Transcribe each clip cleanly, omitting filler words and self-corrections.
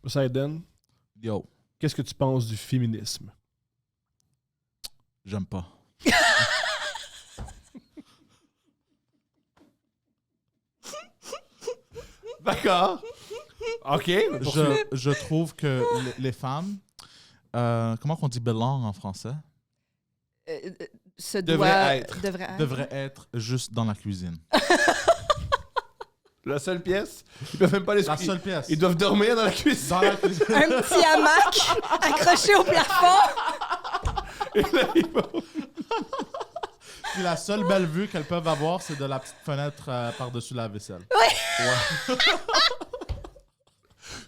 Poseidon, Yo, qu'est-ce que tu penses du féminisme? j'aime pas. D'accord. OK. Je trouve que les femmes, comment qu'on dit belong en français? Devrait Devraient être juste dans la cuisine. La seule pièce, ils peuvent même pas les La seule pièce. Ils doivent dormir dans la cuisine. Dans la cuisine. Un petit hamac accroché au plafond. Et là, ils vont- Puis la seule belle vue qu'elles peuvent avoir, c'est de la petite fenêtre par-dessus la vaisselle.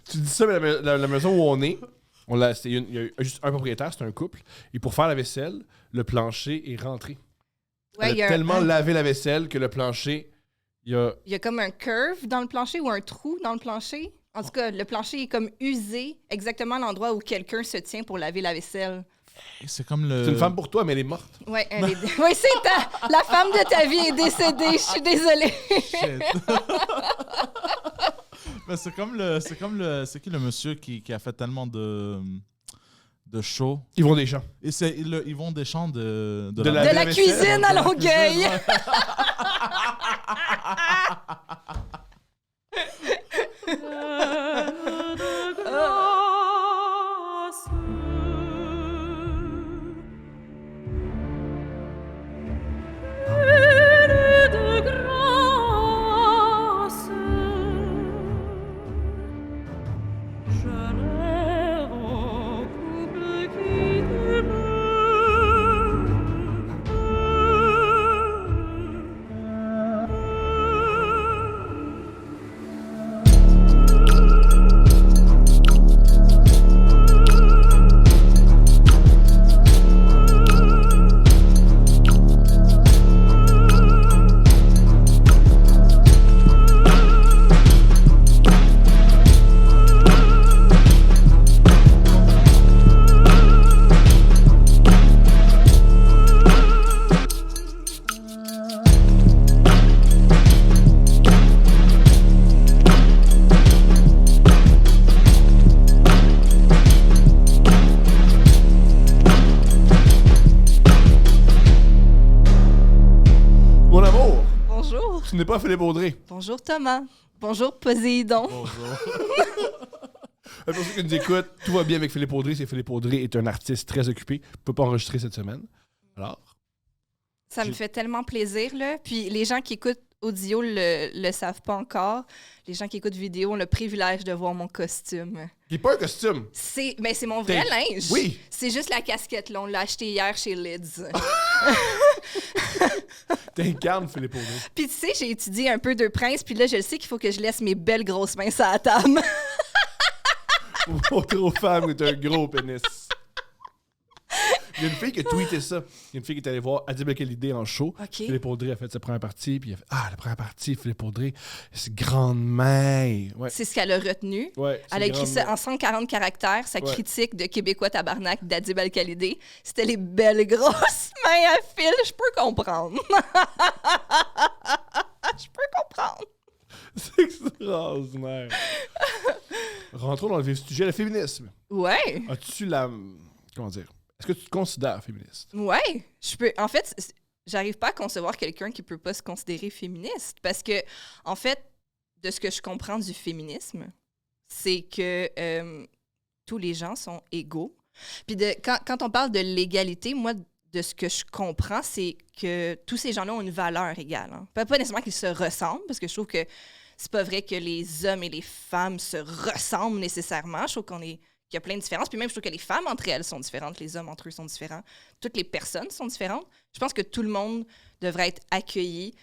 Tu dis ça, mais la maison où on est, il y a juste un propriétaire, c'est un couple. Et pour faire la vaisselle, le plancher est rentré. Ouais, Elle a tellement lavé la vaisselle que le plancher, il y a... comme un curve dans le plancher ou un trou dans le plancher. En tout cas, le plancher est comme usé exactement à l'endroit où quelqu'un se tient pour laver la vaisselle. C'est comme le... C'est une femme pour toi, mais elle est morte. Ouais, c'est la femme de ta vie est décédée. Je suis désolée. Shit. Mais c'est qui le monsieur qui a fait tellement de shows? Ils vont des champs. Et ils vont des champs de De De la cuisine à Longueuil. Mon amour, Bonjour. tu n'es pas Philippe Audrey. Bonjour Thomas. Bonjour Poséidon. Bonjour. Pour ceux qui nous écoutent, tout va bien avec Philippe Audrey. C'est Philippe Audrey est un artiste très occupé. Il ne peut pas enregistrer cette semaine. Alors, Ça me fait tellement plaisir, là. Puis les gens qui écoutent audio le savent pas encore. Les gens qui écoutent vidéo ont le privilège de voir mon costume. il n'est pas un costume. C'est mon vrai linge. Oui. C'est juste la casquette, là. On l'a acheté hier chez Lids. T'incarnes Philippe Audrey. Puis tu sais, j'ai étudié un peu Deux Princes, puis là, je sais qu'il faut que je laisse mes belles grosses mains sur la table. Autre aux femmes est un gros pénis. Il y a une fille qui a tweeté ça. Il y a une fille qui est allée voir Adib El-Khalidé en show. OK. Philippe Audrey a fait sa première partie, puis il a fait la première partie, Philippe Audrey, c'est grande main. Ouais. C'est ce qu'elle a retenu. Ouais, Elle a écrit ça en 140 caractères, sa Ouais. critique de Québécois tabarnak d'Adib El-Khalidé. C'était les belles grosses mains à fil. Je peux comprendre. Je peux comprendre. C'est extraordinaire. Rentrons dans le vif du sujet, le féminisme. Ouais. As-tu la... Comment dire? Est-ce que tu te considères féministe? Ouais. Je peux. En fait, j'arrive pas à concevoir quelqu'un qui peut pas se considérer féministe. Parce que, en fait, de ce que je comprends du féminisme, c'est que tous les gens sont égaux. Puis quand on parle de l'égalité, moi, de ce que je comprends, c'est que tous ces gens-là ont une valeur égale. Hein. Pas nécessairement qu'ils se ressemblent, parce que je trouve que c'est pas vrai que les hommes et les femmes se ressemblent nécessairement. Je trouve qu'il y a plein de différences. Puis même, je trouve que les femmes entre elles sont différentes, les hommes entre eux sont différents. Toutes les personnes sont différentes. Je pense que tout le monde devrait être accueilli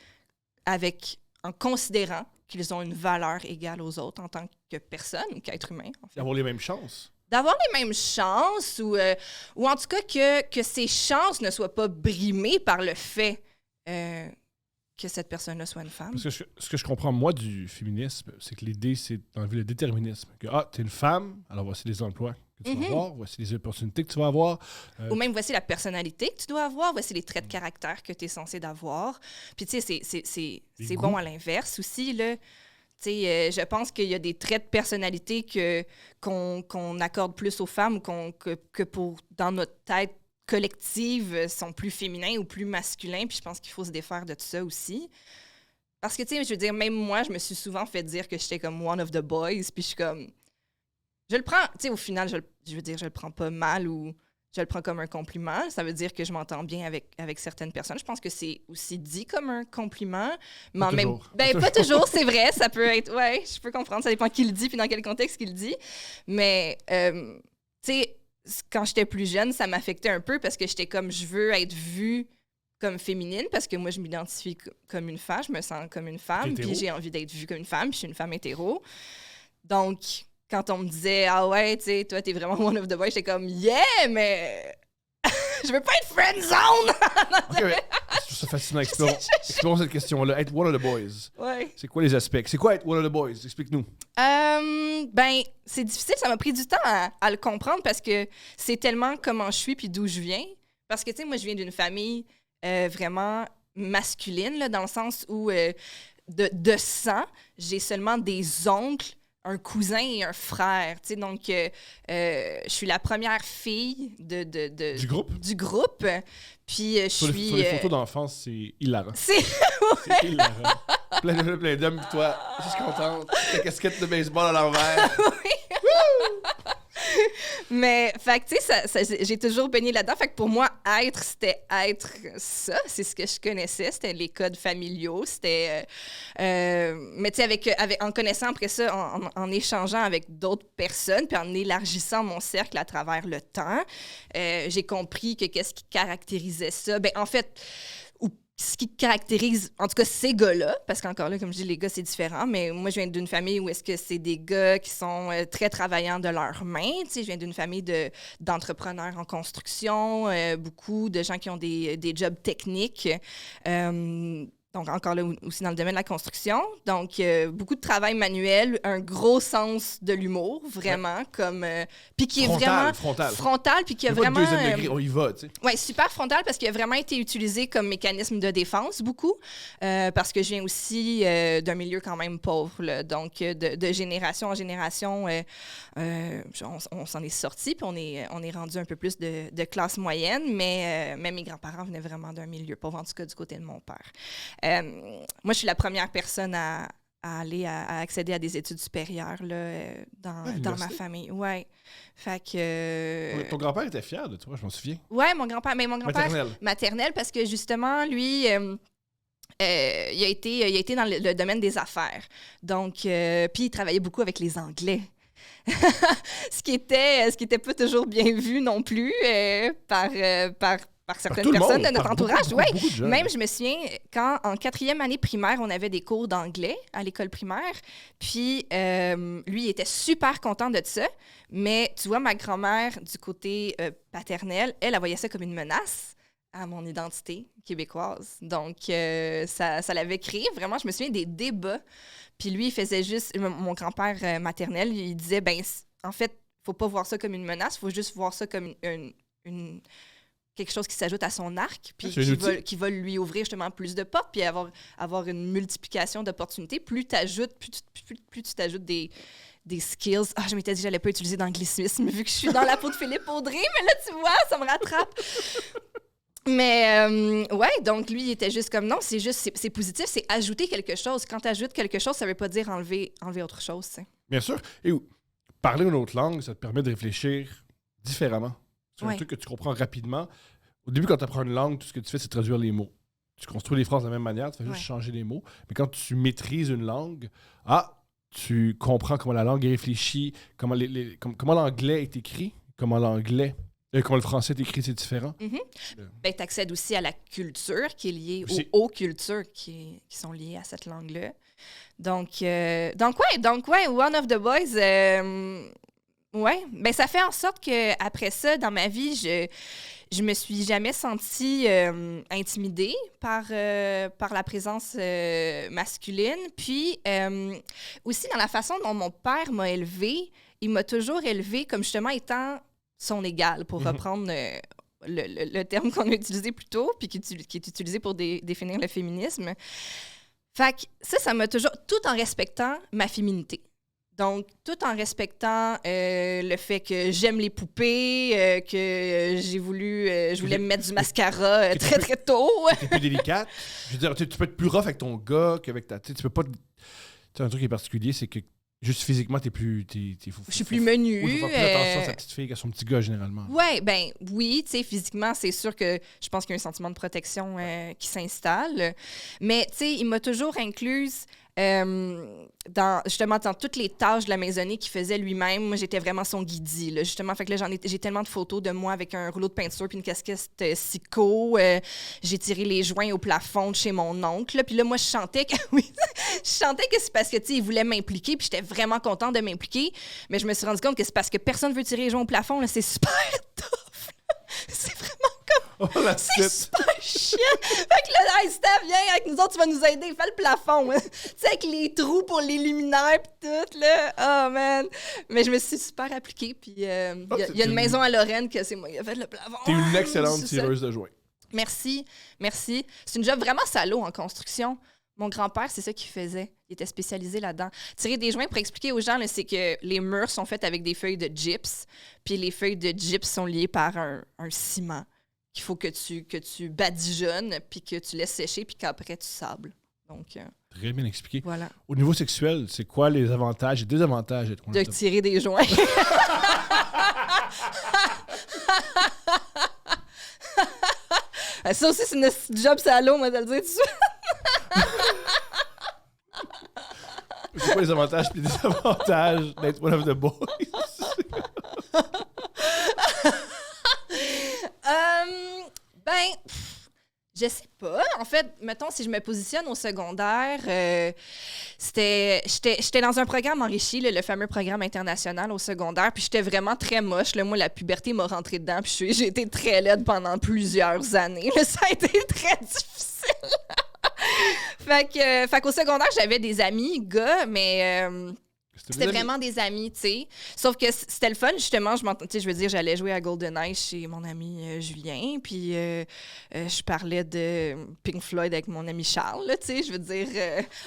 en considérant qu'ils ont une valeur égale aux autres en tant que personne, qu'être humain. En fait. Avoir les mêmes chances. D'avoir les mêmes chances ou en tout cas que ces chances ne soient pas brimées par le fait que cette personne-là soit une femme. Parce que ce que je comprends, moi, du féminisme, c'est que l'idée, c'est d'enlever le déterminisme. Que, t'es une femme, alors voici les emplois que tu vas avoir, voici les opportunités que tu vas avoir. Ou même, voici la personnalité que tu dois avoir, voici les traits de caractère que tu es censé d'avoir. Puis, tu sais, c'est bon à l'inverse aussi, là. Tu Je pense qu'il y a des traits de personnalité qu'on accorde plus aux femmes que dans notre tête collective sont plus féminins ou plus masculins. Puis je pense qu'il faut se défaire de tout ça aussi. Parce que, je veux dire, même moi, je me suis souvent fait dire que j'étais comme one of the boys. Puis je suis comme... Je le prends, au final, je veux dire, je le prends pas mal ou je le prends comme un compliment. Ça veut dire que je m'entends bien avec certaines personnes. Je pense que c'est aussi dit comme un compliment. Mais Pas toujours. Pas toujours, c'est vrai. Ça peut être... Ouais, je peux comprendre. Ça dépend qui le dit puis dans quel contexte qu'il le dit. Mais, quand j'étais plus jeune, ça m'affectait un peu parce que j'étais comme, je veux être vue comme féminine parce que moi, je m'identifie comme une femme. Je me sens comme une femme. Puis j'ai envie d'être vue comme une femme. Puis je suis une femme hétéro. Donc... Quand on me disait, ah ouais, tu sais, toi, t'es vraiment one of the boys, j'étais comme, yeah, mais je veux pas être friendzone! OK, mais je trouve ça fascinant. Explorons cette question-là. Être one of the boys. Ouais. C'est quoi les aspects? C'est quoi être one of the boys? Explique-nous. C'est difficile. Ça m'a pris du temps à le comprendre parce que c'est tellement comment je suis puis d'où je viens. Parce que, tu sais, moi, je viens d'une famille vraiment masculine, là, dans le sens où de sang, j'ai seulement des oncles, un cousin et un frère, tu sais, donc je suis la première fille Du groupe? Du groupe, puis je suis... Sur les photos d'enfance, c'est hilarant. C'est hilarant. Plein d'hommes, pis toi, juste contente, ta casquette de baseball à l'envers. Mais, fait que, tu sais, j'ai toujours baigné là-dedans. Fait que pour moi, c'était être ça. C'est ce que je connaissais. C'était les codes familiaux. C'était... mais, tu sais, en connaissant après ça, en échangeant avec d'autres personnes, puis en élargissant mon cercle à travers le temps, j'ai compris que qu'est-ce qui caractérisait ça. Ben, en fait... ce qui caractérise, en tout cas, ces gars-là, parce qu'encore là, comme je dis, les gars, c'est différent, mais moi, je viens d'une famille où est-ce que c'est des gars qui sont très travaillants de leurs mains. Tu sais, je viens d'une famille d'entrepreneurs en construction, beaucoup de gens qui ont des jobs techniques. Donc, encore là, aussi dans le domaine de la construction. Donc, beaucoup de travail manuel, un gros sens de l'humour, vraiment, comme... puis qui est vraiment... Frontal, puis qui a vraiment... Deuxième degré, on y va, tu sais. Oui, super frontal, parce qu'il a vraiment été utilisé comme mécanisme de défense, beaucoup, parce que je viens aussi d'un milieu quand même pauvre, là. Donc, de génération en génération, on s'en est sorti, puis on est rendu un peu plus de classe moyenne, mais mes grands-parents venaient vraiment d'un milieu pauvre, en tout cas du côté de mon père. Moi, je suis la première personne à accéder à des études supérieures là, dans ma famille. Ouais. Fait que... Ton grand-père était fier de toi, je m'en souviens. Ouais, mon grand-père... Maternel, parce que justement, lui... il a été dans le domaine des affaires. Donc, puis il travaillait beaucoup avec les Anglais. ce qui était pas toujours bien vu non plus par certaines personnes de notre entourage. Même, je me souviens, quand en 4e année primaire, on avait des cours d'anglais à l'école primaire, puis lui, il était super content de ça, mais tu vois, ma grand-mère, du côté paternel, elle voyait ça comme une menace à mon identité québécoise. Donc, ça l'avait créé, vraiment, je me souviens des débats. Puis lui, il faisait juste... Mon grand-père maternel, il disait, en fait, faut pas voir ça comme une menace, faut juste voir ça comme quelque chose qui s'ajoute à son arc, puis qui va lui ouvrir justement plus de portes, puis avoir une multiplication d'opportunités. Plus tu t'ajoutes des skills. Ah, je m'étais dit que j'allais pas utiliser d'anglicisme vu que je suis dans la peau de Philippe Audrey, mais là, tu vois, ça me rattrape. Mais, ouais, donc lui, il était juste comme, non, c'est positif, c'est ajouter quelque chose. Quand tu ajoutes quelque chose, ça veut pas dire enlever autre chose, t'sais. Bien sûr. Et parler une autre langue, ça te permet de réfléchir différemment. C'est un truc que tu comprends rapidement. Au début, quand tu apprends une langue, tout ce que tu fais, c'est traduire les mots. Tu construis les phrases de la même manière, tu fais juste changer les mots. Mais quand tu maîtrises une langue, tu comprends comment la langue est réfléchie, comment l'anglais est écrit, comment le français est écrit, c'est différent. Mm-hmm. Tu accèdes aussi à la culture qui est liée aux cultures qui sont liées à cette langue-là. Donc, One of the Boys... ça fait en sorte qu'après ça, dans ma vie, je me suis jamais sentie intimidée par la présence masculine. Puis, aussi, dans la façon dont mon père m'a élevée, il m'a toujours élevée comme justement étant son égal, pour reprendre le terme qu'on a utilisé plus tôt, puis qui est utilisé pour définir le féminisme. Fait que ça m'a toujours... Tout en respectant ma féminité. Donc, tout en respectant le fait que j'aime les poupées, que j'ai voulu... je voulais me mettre du mascara très, très tôt. T'es plus délicate. Je veux dire, tu peux être plus rough avec ton gars qu'avec ta... Tu peux pas... Un truc qui est particulier, c'est que juste physiquement, t'es plus... Je suis plus menue. Il faut faire plus attention à sa petite fille qu'à son petit gars, généralement. Ouais, oui, tu sais, physiquement, c'est sûr que je pense qu'il y a un sentiment de protection qui s'installe. Mais, tu sais, il m'a toujours incluse justement dans toutes les tâches de la maisonnée qu'il faisait lui-même. Moi, j'étais vraiment son guidi, là, justement. Fait que là, j'ai tellement de photos de moi avec un rouleau de peinture puis une casquette Sico. J'ai tiré les joints au plafond de chez mon oncle. Là. Puis là, moi, je chantais que c'est parce que, tu sais, il voulait m'impliquer puis j'étais vraiment contente de m'impliquer. Mais je me suis rendu compte que c'est parce que personne veut tirer les joints au plafond. Là. C'est super tough. C'est vraiment c'est super chiant. Fait que là, hey, Steph, viens avec nous autres, tu vas nous aider. Fais le plafond. Tu sais, avec les trous pour les luminaires pis tout, là. Oh, man. Mais je me suis super appliquée. Puis il y a une maison à Lorraine que c'est moi qui a fait le plafond. T'es une excellente tireuse de joints. Merci. C'est une job vraiment salaud en construction. Mon grand-père, c'est ça qu'il faisait. Il était spécialisé là-dedans. Tirer des joints, pour expliquer aux gens, là, c'est que les murs sont faits avec des feuilles de gyps. Puis les feuilles de gyps sont liées par un ciment qu'il faut que tu badigeonnes, puis que tu laisses sécher, puis qu'après, tu sables. Donc, très bien expliqué. Voilà. Au niveau sexuel, c'est quoi les avantages et désavantages d'être de tirer des joints. Ça aussi, c'est une job salaud, moi, de le dire tout de suite. C'est quoi les avantages et les désavantages d'être one of the boys? Je sais pas. En fait, mettons, si je me positionne au secondaire, j'étais dans un programme enrichi, le fameux programme international au secondaire, puis j'étais vraiment très moche. Là. Moi, la puberté m'a rentré dedans, puis j'ai été très laide pendant plusieurs années. Là, ça a été très difficile. Fait qu'au secondaire, j'avais des amis, gars, mais... C'était vraiment des amis, tu sais. Sauf que c'était le fun, justement. Je veux dire, j'allais jouer à GoldenEye chez mon ami Julien, puis je parlais de Pink Floyd avec mon ami Charles, tu sais. Je veux dire...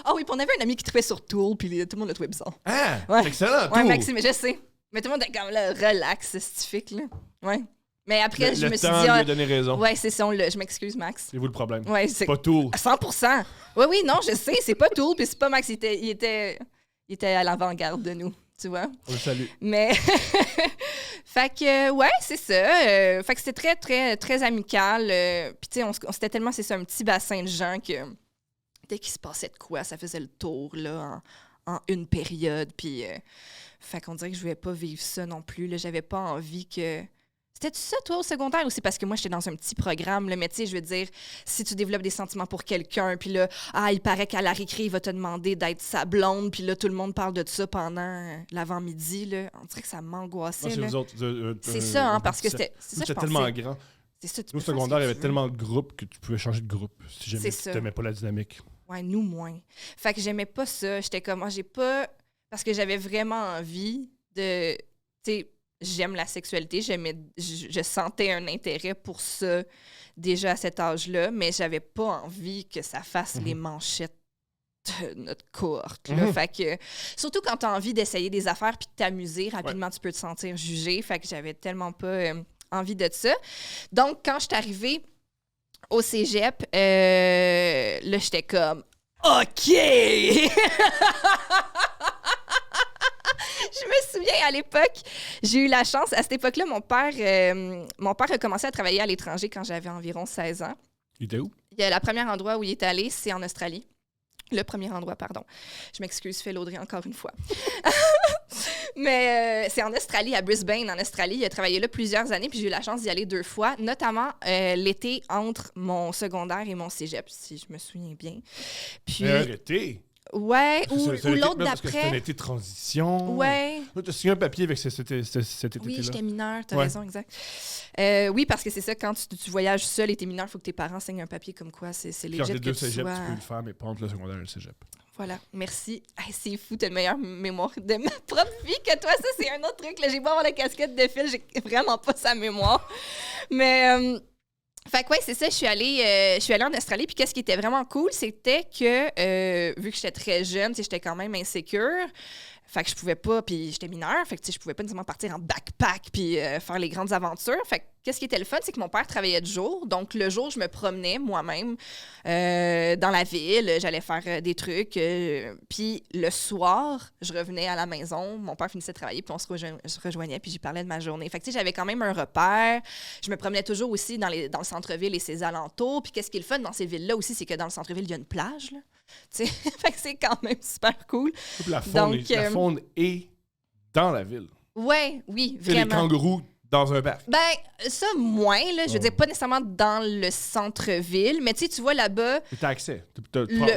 Ah oui, puis on avait un ami qui trippait sur Tool, puis tout le monde le trouvait bizarre. Ah! Ouais. C'est excellent, Tool! Ouais, Maxime, je sais. Mais tout le monde était comme là, relax, scientifique, là. Ouais. Mais après, je me suis dit... Le temps lui a donné raison. Ouais, c'est ça, je m'excuse, Max. C'est vous le problème. Ouais, c'est pas Tool. 100%. Oui, non, je sais, c'est pas Tool, puis c'est pas Max, il était à l'avant-garde de nous, tu vois. On le salue. Mais, fait que, ouais, c'est ça. Fait que c'était très, très, très amical. Puis, tu sais, c'était tellement, c'est ça, un petit bassin de gens que dès qu'il se passait de quoi, ça faisait le tour, là, en une période. Puis, fait qu'on dirait que je voulais pas vivre ça non plus, là. J'avais pas envie que... C'était-tu ça, toi, au secondaire? Ou c'est parce que moi, j'étais dans un petit programme, là, mais tu sais, je veux dire, si tu développes des sentiments pour quelqu'un, puis là, il paraît qu'à la récré, il va te demander d'être sa blonde, puis là, tout le monde parle de ça pendant l'avant-midi, là. On dirait que ça m'angoissait, c'est là. vous autres, c'est ça, hein, parce que c'était... C'est ça, je c'était pensais. tellement grand. C'est ça, Au secondaire, il y avait tellement de groupes que tu pouvais changer de groupe si jamais tu n'aimais pas la dynamique. Ouais, nous, moins. Fait que j'aimais pas ça. J'étais comme, j'ai pas... Parce que j'avais vraiment envie de... Tu sais, j'aime la sexualité, je sentais un intérêt pour ça déjà à cet âge-là, mais j'avais pas envie que ça fasse les manchettes de notre cohorte. Là. Fait que, surtout quand tu as envie d'essayer des affaires puis de t'amuser, rapidement, tu peux te sentir jugé. Fait que j'avais tellement pas envie de ça. Donc, quand je suis arrivée au cégep, là, j'étais comme « OK! » Je me souviens, à l'époque, j'ai eu la chance. À cette époque-là, mon père a commencé à travailler à l'étranger quand j'avais environ 16 ans. Il était où? Le premier endroit où il est allé, c'est en Australie. Le premier endroit, pardon. Je m'excuse, Phil Audrey, encore une fois. Mais c'est en Australie, à Brisbane, en Australie. Il a travaillé là plusieurs années, puis j'ai eu la chance d'y aller 2 fois, notamment l'été entre mon secondaire et mon cégep, si je me souviens bien. Puis... Arrêtez! Ouais, ou l'autre d'après. Parce que c'était un été de transition. Ouais. Tu as signé un papier avec cet été-là. Oui, j'étais mineure, t'as raison, exact. Oui, parce que c'est ça, quand tu voyages seul et t'es mineur, il faut que tes parents signent un papier comme quoi c'est léger. Entre les deux cégeps, tu peux le faire, mais pas entre le secondaire et le cégep. Voilà, merci. Hey, c'est fou, t'as une meilleure mémoire de ma propre vie que toi. Ça, c'est un autre truc. Là. J'ai beau avoir la casquette de Phil, j'ai vraiment pas sa mémoire. Mais Fait que ouais, c'est ça, je suis allée en Australie, puis qu'est-ce qui était vraiment cool, c'était que, vu que j'étais très jeune, tu sais, j'étais quand même insécure, fait que je pouvais pas, puis j'étais mineure, fait que tu sais, je pouvais pas nécessairement partir en backpack puis faire les grandes aventures. Fait que qu'est-ce qui était le fun, c'est que mon père travaillait de jour, donc le jour, je me promenais moi-même dans la ville, j'allais faire des trucs, puis le soir, je revenais à la maison, mon père finissait de travailler, puis on se rejoignait, puis j'y parlais de ma journée. Fait que tu sais, j'avais quand même un repère. Je me promenais toujours aussi dans le centre-ville et ses alentours, puis qu'est-ce qui est le fun dans ces villes-là aussi, c'est que dans le centre-ville, il y a une plage, là. Fait que c'est quand même super cool. La faune, Donc, la faune est dans la ville. Ouais, oui, C'est les vraiment. kangourous dans un parc. Ben, ça, moins, là. Je veux dire, pas nécessairement dans le centre-ville, mais tu vois là-bas. T'as accès.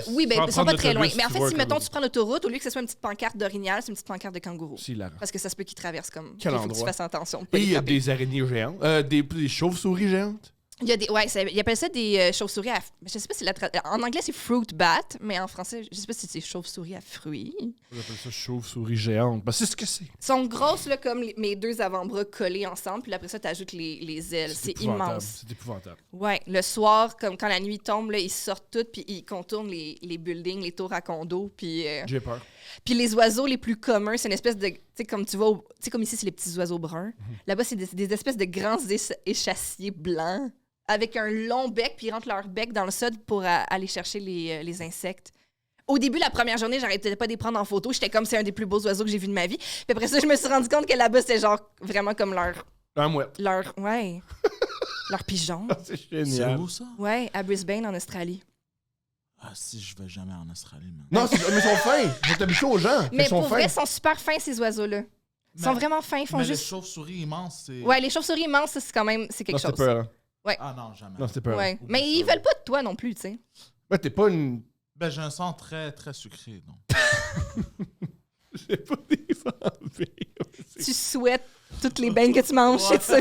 Oui, ben, ils sont pas très loin. Mais en fait, si, mettons, tu tu prends l'autoroute, au lieu que ce soit une petite pancarte d'orignal, c'est une petite pancarte de kangourou. C'est hilarant. Parce que ça se peut qu'ils traversent comme. Quel Il faut que endroit? tu fasses attention. Et il y a des araignées géantes, des chauves-souris géantes. Il y a des. Ouais, ils appellent ça des chauves-souris à. Je sais pas si en anglais, c'est fruit bat, mais en français, je sais pas si c'est chauve-souris à fruits. On appelle ça chauve-souris géante. Ben, c'est ce que c'est. Elles sont grosses, là, comme mes deux avant-bras collés ensemble, puis après ça, tu ajoutes les ailes. C'est immense. C'est épouvantable. Ouais, le soir, comme quand la nuit tombe, là, ils sortent toutes, puis ils contournent les buildings, les tours à condos, puis... J'ai peur. Puis les oiseaux les plus communs, c'est une espèce de... Tu sais, comme tu vois, tu sais, comme ici, c'est les petits oiseaux bruns. Là-bas, c'est des espèces de grands échassiers blancs, avec un long bec, puis ils rentrent leur bec dans le sol pour aller chercher les insectes. Au début, la première journée, j'arrêtais pas de les prendre en photo. J'étais comme, c'est un des plus beaux oiseaux que j'ai vu de ma vie. Puis après ça, je me suis rendu compte que là-bas, c'était genre vraiment comme Un mouette. ouais, leur pigeon. C'est C'est génial. où ça? Ouais, à Brisbane, en Australie. Ah, si, je vais jamais en Australie, man. Non, mais ils sont fins. Ils sont habitués aux gens. Mais ils sont pour vrai, fins. ils sont super fins, ces oiseaux-là. Ils sont vraiment fins, ils font mais juste... les chauves-souris immenses, c'est... Ouais, les chauves-souris immenses, ça, c'est quand même... C'est quelque Non, c'était chose. peur. Ah non, jamais. Non, c'était peur. Ouais. Oublie Mais ça. ils veulent pas de toi non plus, tu sais. Ouais, t'es pas une. Ben, j'ai un sang très, très sucré, donc. C'est pas des vampires. Tu souhaites toutes les bains que tu manges, c'est ça.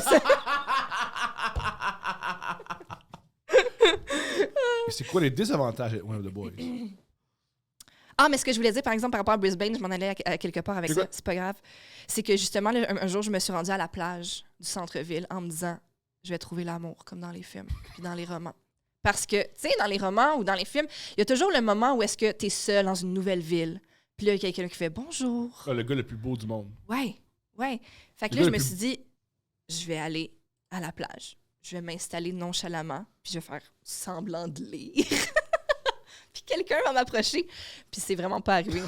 Et c'est quoi les désavantages d'être One of the Boys? Ah, mais ce que je voulais dire, par exemple, par rapport à Brisbane, je m'en allais à quelque part avec C'est ça, quoi? c'est pas grave. C'est que justement, là, un jour, je me suis rendue à la plage du centre-ville en me disant, je vais trouver l'amour, comme dans les films, puis dans les romans. Parce que, tu sais, dans les romans ou dans les films, il y a toujours le moment où est-ce que t'es seul dans une nouvelle ville. Puis là, il y a quelqu'un qui fait « Bonjour ». Ah, le gars le plus beau du monde. Ouais. Fait que Le là, gars je le me plus- suis dit, je vais aller à la plage. Je vais m'installer nonchalamment, puis je vais faire semblant de lire. Puis quelqu'un va m'approcher, puis c'est vraiment pas arrivé.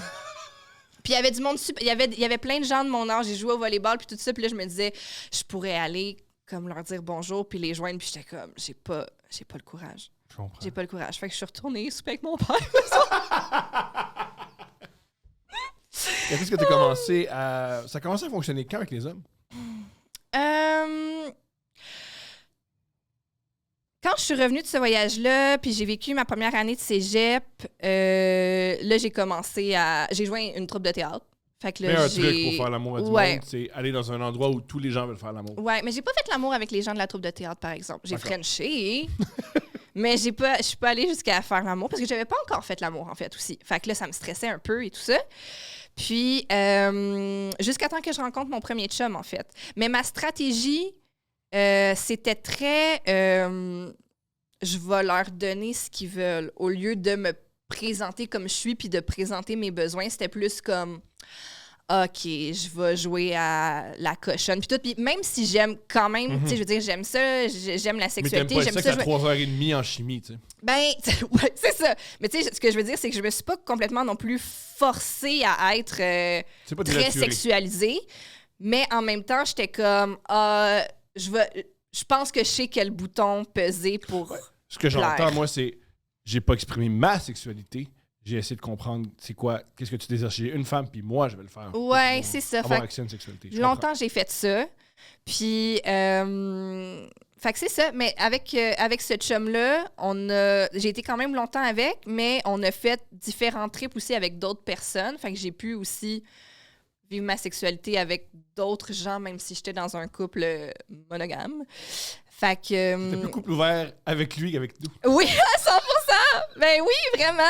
Puis il y avait du monde super... Il y avait plein de gens de mon âge, j'ai joué au volleyball, puis tout ça, puis là, je me disais, je pourrais aller comme leur dire bonjour, puis les joindre, puis j'étais comme, j'ai pas le courage. Je comprends. J'ai pas le courage. Fait que je suis retournée souper avec mon père. Et qu'est-ce que t'as commencé à. Ça a commencé à fonctionner quand avec les hommes? Quand je suis revenue de ce voyage-là, puis j'ai vécu ma première année de cégep, là, j'ai commencé à... J'ai joint une troupe de théâtre. Fait que Mais là, un truc pour faire l'amour à du Ouais. monde, c'est aller dans un endroit où tous les gens veulent faire l'amour. Ouais, mais j'ai pas fait l'amour avec les gens de la troupe de théâtre, par exemple. J'ai D'accord. frenché, mais je suis pas allée jusqu'à faire l'amour parce que j'avais pas encore fait l'amour, en fait, aussi. Fait que là, ça me stressait un peu et tout ça. Puis, jusqu'à temps que je rencontre mon premier chum, en fait. Mais ma stratégie, c'était très... je vais leur donner ce qu'ils veulent. Au lieu de me présenter comme je suis puis de présenter mes besoins, c'était plus comme... OK, je vais jouer à la cochonne. Puis tout. Puis même si j'aime quand même, tu sais, je veux dire, j'aime ça, j'aime la Mais t'aimes sexualité, pas j'aime ça ça. qu'à 3h30 en chimie, tu sais. Ben, ouais, c'est ça. Mais tu sais, ce que je veux dire, c'est que je me suis pas complètement non plus forcée à être C'est pas très dénaturé. sexualisée. Mais en même temps, j'étais comme, je pense que je sais quel bouton peser pour. Ce que j'entends, Claire. moi, c'est. J'ai pas exprimé ma sexualité. J'ai essayé de comprendre c'est quoi, qu'est-ce que tu désires chez une femme, puis moi, je vais le faire. Ouais, Pour c'est ça. Avoir Fait accès à une sexualité. Je longtemps, j'ai fait ça. Puis, fait que c'est ça. Mais avec ce chum-là, j'ai été quand même longtemps avec, mais on a fait différents trips aussi avec d'autres personnes. Fait que j'ai pu aussi vivre ma sexualité avec d'autres gens, même si j'étais dans un couple monogame. Fait que... comprends. T'es plus couple ouvert avec lui qu'avec nous. Oui, à 100%! Ben oui, vraiment!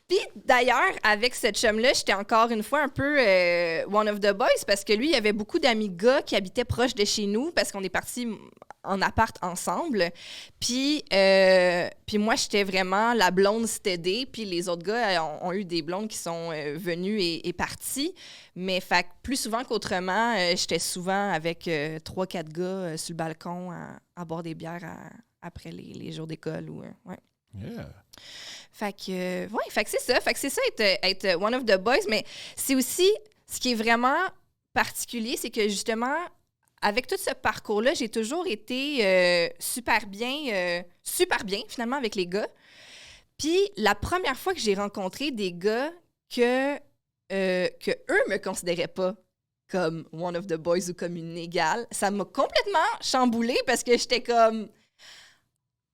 Puis d'ailleurs, avec ce chum-là, j'étais encore une fois un peu one of the boys parce que lui, il y avait beaucoup d'amis gars qui habitaient proche de chez nous parce qu'on est partis en appart ensemble. Puis moi, j'étais vraiment la blonde stédée. Puis les autres gars ont eu des blondes qui sont venues et parties. Mais fait que plus souvent qu'autrement, j'étais souvent avec 3-4 gars sur le balcon à boire des bières après les jours d'école. Ouais. Yeah. Fait que c'est ça. Fait que c'est ça, être one of the boys. Mais c'est aussi, ce qui est vraiment particulier, c'est que justement, avec tout ce parcours-là, j'ai toujours été super bien, finalement, avec les gars. Puis la première fois que j'ai rencontré des gars que eux me considéraient pas comme one of the boys ou comme une égale, ça m'a complètement chamboulée parce que j'étais comme...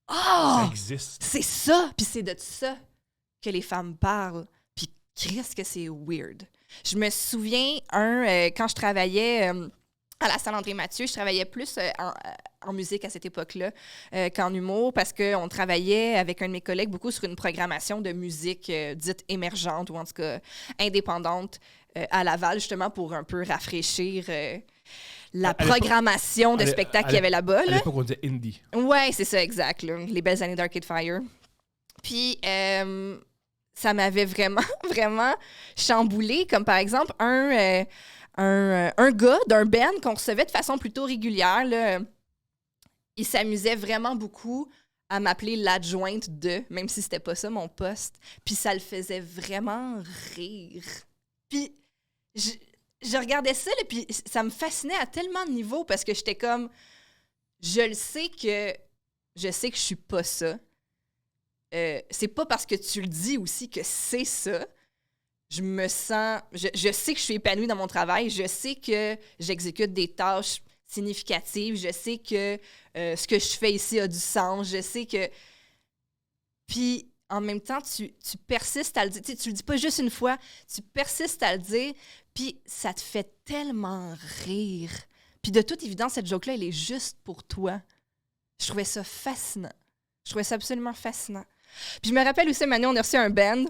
Ça existe. C'est ça! Puis c'est de ça que les femmes parlent. Puis qu'est-ce que c'est weird. Je me souviens, quand je travaillais à la salle André-Mathieu, je travaillais plus en musique à cette époque-là qu'en humour parce qu'on travaillait avec un de mes collègues beaucoup sur une programmation de musique dite émergente ou en tout cas indépendante à Laval, justement pour un peu rafraîchir la programmation de spectacles qu'il y avait là-bas. À l'époque, on disait indie. Ouais, c'est ça, exact. Là. Les belles années d'Arcade Fire. Puis, ça m'avait vraiment, vraiment chamboulé. Comme par exemple, un gars d'un band qu'on recevait de façon plutôt régulière. Là, il s'amusait vraiment beaucoup à m'appeler l'adjointe de, même si c'était pas ça mon poste. Puis ça le faisait vraiment rire. Puis je regardais ça, là, puis ça me fascinait à tellement de niveaux parce que j'étais comme... Je sais que je suis pas ça. C'est pas parce que tu le dis aussi que c'est ça. Je me sens... Je sais que je suis épanouie dans mon travail. Je sais que j'exécute des tâches significatives. Je sais que ce que je fais ici a du sens. Je sais que... Puis, en même temps, tu persistes à le dire. Tu le dis pas juste une fois. Tu persistes à le dire. Puis, ça te fait tellement rire. Puis, de toute évidence, cette joke-là, elle est juste pour toi. Je trouvais ça fascinant. Je trouvais ça absolument fascinant. Puis, je me rappelle aussi, Manu, on a reçu un band.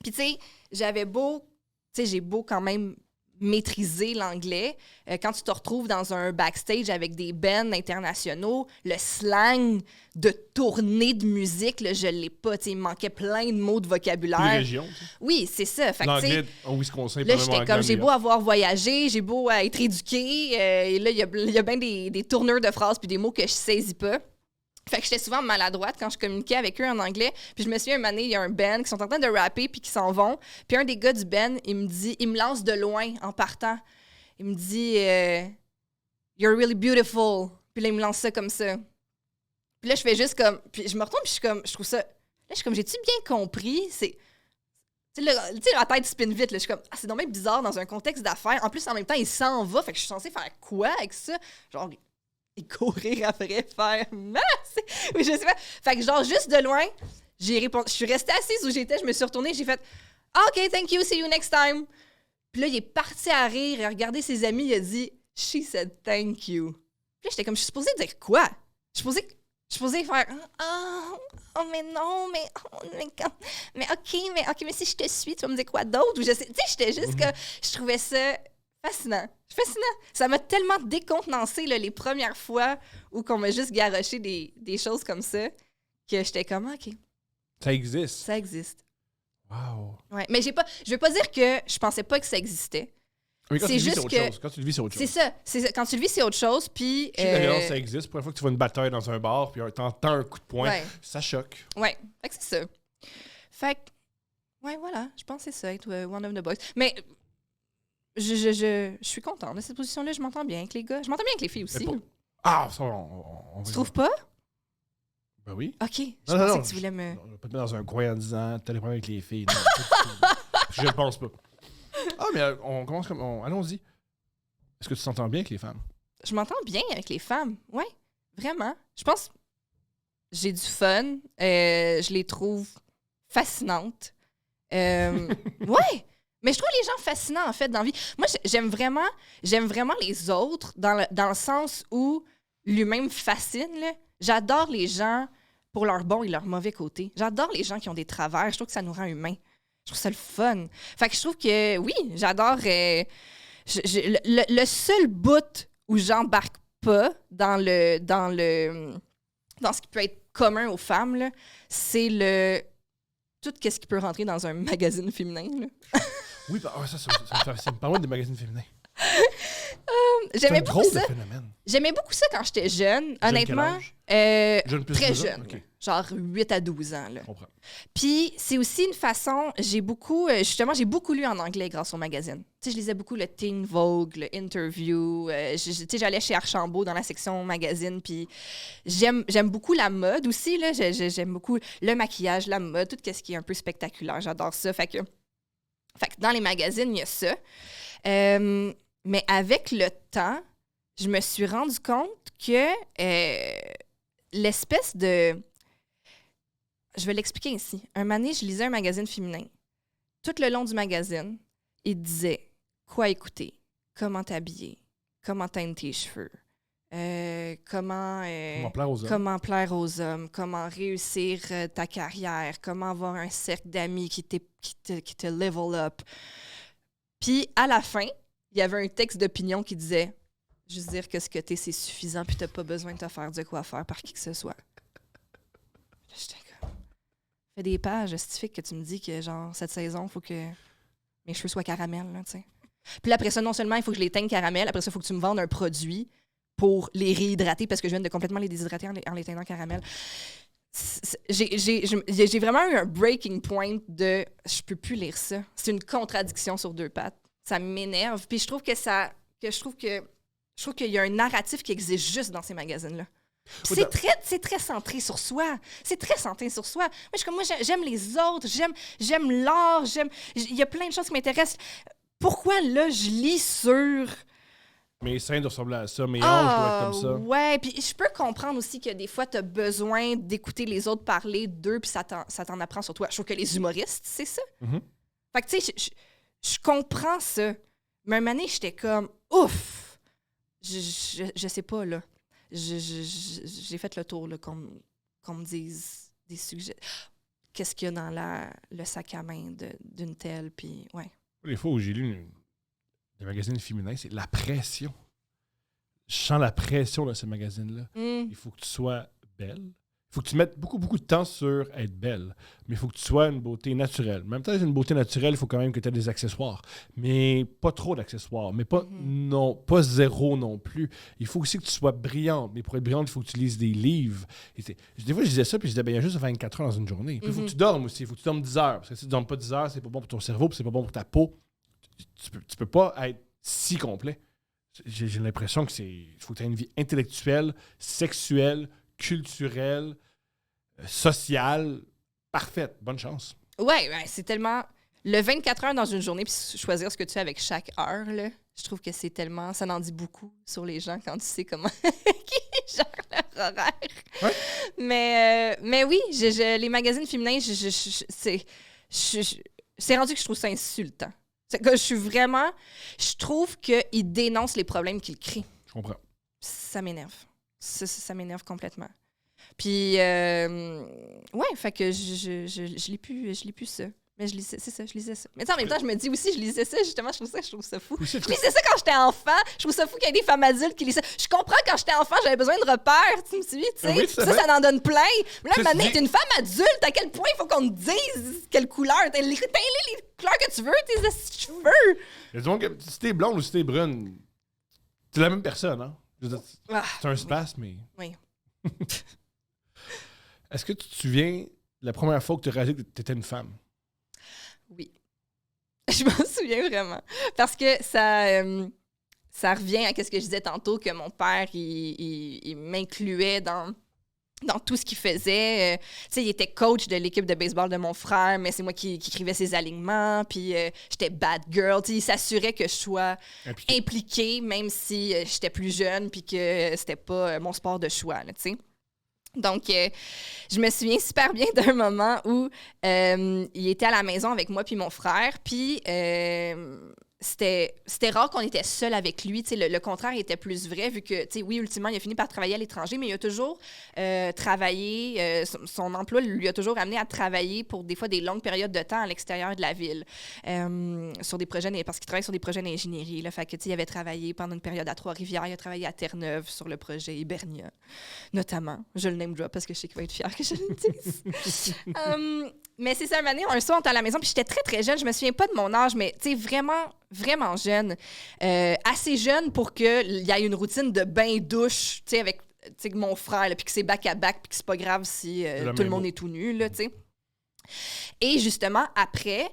Puis, tu sais, j'ai beau quand même maîtriser l'anglais. Quand tu te retrouves dans un backstage avec des bands internationaux, le slang de tournée de musique, là, je l'ai pas. Il me manquait plein de mots de vocabulaire. Une région. Oui, c'est ça. Fait l'anglais, au Wisconsin, là, j'étais comme, j'ai beau avoir voyagé, j'ai beau être éduqué, et là, il y a bien des tourneurs de phrases puis des mots que je saisis pas. Fait que j'étais souvent maladroite quand je communiquais avec eux en anglais. Puis je me souviens, une année, il y a un band qui sont en train de rapper puis qui s'en vont. Puis un des gars du band, il me lance de loin en partant. Il me dit « You're really beautiful ». Puis là, il me lance ça comme ça. Puis là, je fais juste comme... Puis je me retourne puis je trouve ça... Là, je suis comme, j'ai-tu bien compris? C'est... Tu sais, la tête spin vite. Là. Je suis comme, c'est donc bien bizarre dans un contexte d'affaires. En plus, en même temps, il s'en va. Fait que je suis censée faire quoi avec ça? Genre... et courir après, faire masse. Oui, je sais pas. Fait que genre, juste de loin, j'ai répondu. Je suis restée assise où j'étais, je me suis retournée, j'ai fait OK, thank you, see you next time. Puis là, il est parti à rire et à regarder ses amis, il a dit She said thank you. Puis là, j'étais comme, je suis supposée dire quoi? Je suis supposée faire mais non, mais OK, mais si je te suis, tu vas me dire quoi d'autre? Ou je sais, tu sais, j'étais juste que je trouvais ça fascinant. Ça m'a tellement décontenancé là, les premières fois où qu'on m'a juste garoché des choses comme ça que j'étais comme, OK. Ça existe. Ça existe. Wow. Ouais, mais je vais pas dire que je pensais pas que ça existait. Mais quand c'est tu le vis, juste c'est autre chose. Quand tu le vis, c'est autre chose. C'est ça. Quand tu le vis, c'est autre chose. Puis. Je sais que la violence, ça existe. Pour une fois que tu vois une bataille dans un bar, puis t'entends un coup de poing, ça choque. Ouais. Fait que c'est ça. Fait que. Ouais, voilà. Je pense que c'est ça, être one of the boys. Mais. Je suis contente de cette position-là. Je m'entends bien avec les gars. Je m'entends bien avec les filles aussi. Ah, ça, on tu trouves pas? Ben oui. OK. Je pensais que tu voulais me... On va pas te mettre dans un coin en disant t'as des problèmes avec les filles. Non, je ne pense pas. Ah, mais on commence comme... Allons-y. Est-ce que tu t'entends bien avec les femmes? Je m'entends bien avec les femmes. Ouais, vraiment. Je pense j'ai du fun. Je les trouve fascinantes. Ouais! Mais je trouve les gens fascinants, en fait, dans la vie. Moi, j'aime vraiment les autres dans le sens où l'humain me fascine. Là. J'adore les gens pour leur bon et leur mauvais côté. J'adore les gens qui ont des travers. Je trouve que ça nous rend humains. Je trouve ça le fun. Fait que je trouve que, oui, j'adore... le seul bout où j'embarque pas dans ce qui peut être commun aux femmes, là, c'est tout ce qui peut rentrer dans un magazine féminin. Là. Oui, ça me parle des magazines féminins. J'aimais beaucoup ça. De phénomène. J'aimais beaucoup ça quand j'étais jeune, honnêtement. Très jeune. Okay. Genre 8 à 12 ans. Là. Je comprends. Puis c'est aussi une façon, j'ai beaucoup lu en anglais grâce au magazine. Tu sais, je lisais beaucoup le Teen Vogue, le Interview. Tu sais, j'allais chez Archambault dans la section magazine. Puis j'aime beaucoup la mode aussi. Là. J'aime beaucoup le maquillage, la mode, tout ce qui est un peu spectaculaire. J'adore ça. Fait que dans les magazines, il y a ça. Mais avec le temps, je me suis rendu compte que l'espèce de... Je vais l'expliquer ici. Un moment donné, je lisais un magazine féminin. Tout le long du magazine, il disait quoi écouter, comment t'habiller, comment teindre tes cheveux, comment plaire aux hommes, comment réussir ta carrière, comment avoir un cercle d'amis qui te level up. Puis, à la fin, il y avait un texte d'opinion qui disait « Juste dire que ce que t'es, c'est suffisant, puis t'as pas besoin de te faire de quoi faire par qui que ce soit. » Là, j'étais comme... Fais des pages justifiques que tu me dis que, genre, cette saison, il faut que mes cheveux soient caramel, là, tu sais. Puis là, après ça, non seulement il faut que je les teigne caramel, après ça, il faut que tu me vendes un produit pour les réhydrater, parce que je viens de complètement les déshydrater en les teignant caramel. J'ai vraiment eu un breaking point de « Je peux plus lire ça. » C'est une contradiction sur deux pattes. Ça m'énerve. Puis je trouve qu'il y a un narratif qui existe juste dans ces magazines-là. C'est très centré sur soi. C'est très centré sur soi. Moi, j'aime les autres, j'aime l'art, il y a plein de choses qui m'intéressent. Pourquoi, là, je lis sur... Mes seins doivent ressembler à ça, mes hanches doivent être comme ça. Ouais, puis je peux comprendre aussi que des fois, tu as besoin d'écouter les autres parler d'eux, puis ça t'en apprend sur toi. Je trouve que les humoristes, c'est ça. Mm-hmm. Fait que, tu sais, je comprends ça. Mais un moment donné, j'étais comme, ouf! Je sais pas, là. J'ai fait le tour, là, qu'on me dise des sujets. Qu'est-ce qu'il y a dans le sac à main d'une telle, puis ouais. Les fois où j'ai lu des magazines féminins, c'est la pression. Je sens la pression de ces magazines-là. Il faut que tu sois belle. Il faut que tu mettes beaucoup, beaucoup de temps sur être belle. Mais il faut que tu sois une beauté naturelle. Même temps, une beauté naturelle, il faut quand même que tu aies des accessoires. Mais pas trop d'accessoires. Mais pas zéro non plus. Il faut aussi que tu sois brillante. Mais pour être brillante, il faut que tu lises des livres. Des fois, je disais ça, puis je disais, il y a juste 24 heures dans une journée. Puis il faut que tu dormes aussi. Il faut que tu dormes 10 heures. Parce que si tu ne dormes pas 10 heures, c'est pas bon pour ton cerveau, puis c'est pas bon pour ta peau. Tu peux pas être si complet. J'ai l'impression que il faut que tu aies une vie intellectuelle, sexuelle, culturelle, sociale, parfaite. Bonne chance. Ouais, c'est tellement... Le 24 heures dans une journée, puis choisir ce que tu fais avec chaque heure, là, je trouve que c'est tellement... Ça en dit beaucoup sur les gens quand tu sais comment... qui gèrent leur horaire. Ouais. Mais oui, les magazines féminins, c'est rendu que je trouve ça insultant. C'est que je trouve qu'ils dénoncent les problèmes qu'ils créent. Je comprends. Ça m'énerve. Ça m'énerve complètement. Puis, ouais, fait que je lis plus ça. Mais je lisais ça. Mais en même temps, je me dis aussi, je lisais ça, justement, je trouve ça fou. Je lisais ça quand j'étais enfant. Je trouve ça fou qu'il y ait des femmes adultes qui lisent ça. Je comprends quand j'étais enfant, j'avais besoin de repères, tu me suis, tu sais. Oui, ça en donne plein. Mais là, maintenant, t'es une femme adulte, à quel point il faut qu'on te dise quelle couleur. T'as les couleurs que tu veux, tes cheveux. Donc, si t'es blonde ou si t'es brune, t'es la même personne, hein? C'est un space, mais... Oui. Est-ce que tu te souviens de la première fois que tu as réalisé que tu étais une femme? Oui. Je m'en souviens vraiment. Parce que ça revient à ce que je disais tantôt, que mon père, il m'incluait dans tout ce qu'il faisait. Tu sais, il était coach de l'équipe de baseball de mon frère, mais c'est moi qui écrivais ses alignements, puis j'étais bad girl. Tu sais, il s'assurait que je sois impliquée, même si j'étais plus jeune, puis que c'était pas mon sport de choix, tu sais. Donc, je me souviens super bien d'un moment où il était à la maison avec moi puis mon frère, puis c'était rare qu'on était seul avec lui. Le contraire était plus vrai, vu que, oui, ultimement, il a fini par travailler à l'étranger, mais il a toujours travaillé. Son emploi lui a toujours amené à travailler pour des fois des longues périodes de temps à l'extérieur de la ville, sur des projets, parce qu'il travaille sur des projets d'ingénierie. Là, fait que, il avait travaillé pendant une période à Trois-Rivières, il a travaillé à Terre-Neuve sur le projet Hibernia, notamment. Je le name drop parce que je sais qu'il va être fier que je le dise. Mais c'est ça, un soir, on était à la maison, puis j'étais très, très jeune. Je me souviens pas de mon âge, mais vraiment, vraiment jeune. Assez jeune pour qu'il y ait une routine de bain-douche, avec mon frère, puis que c'est back-à-back, puis que c'est pas grave si tout le monde est tout nu, là, tu sais. Et justement, après,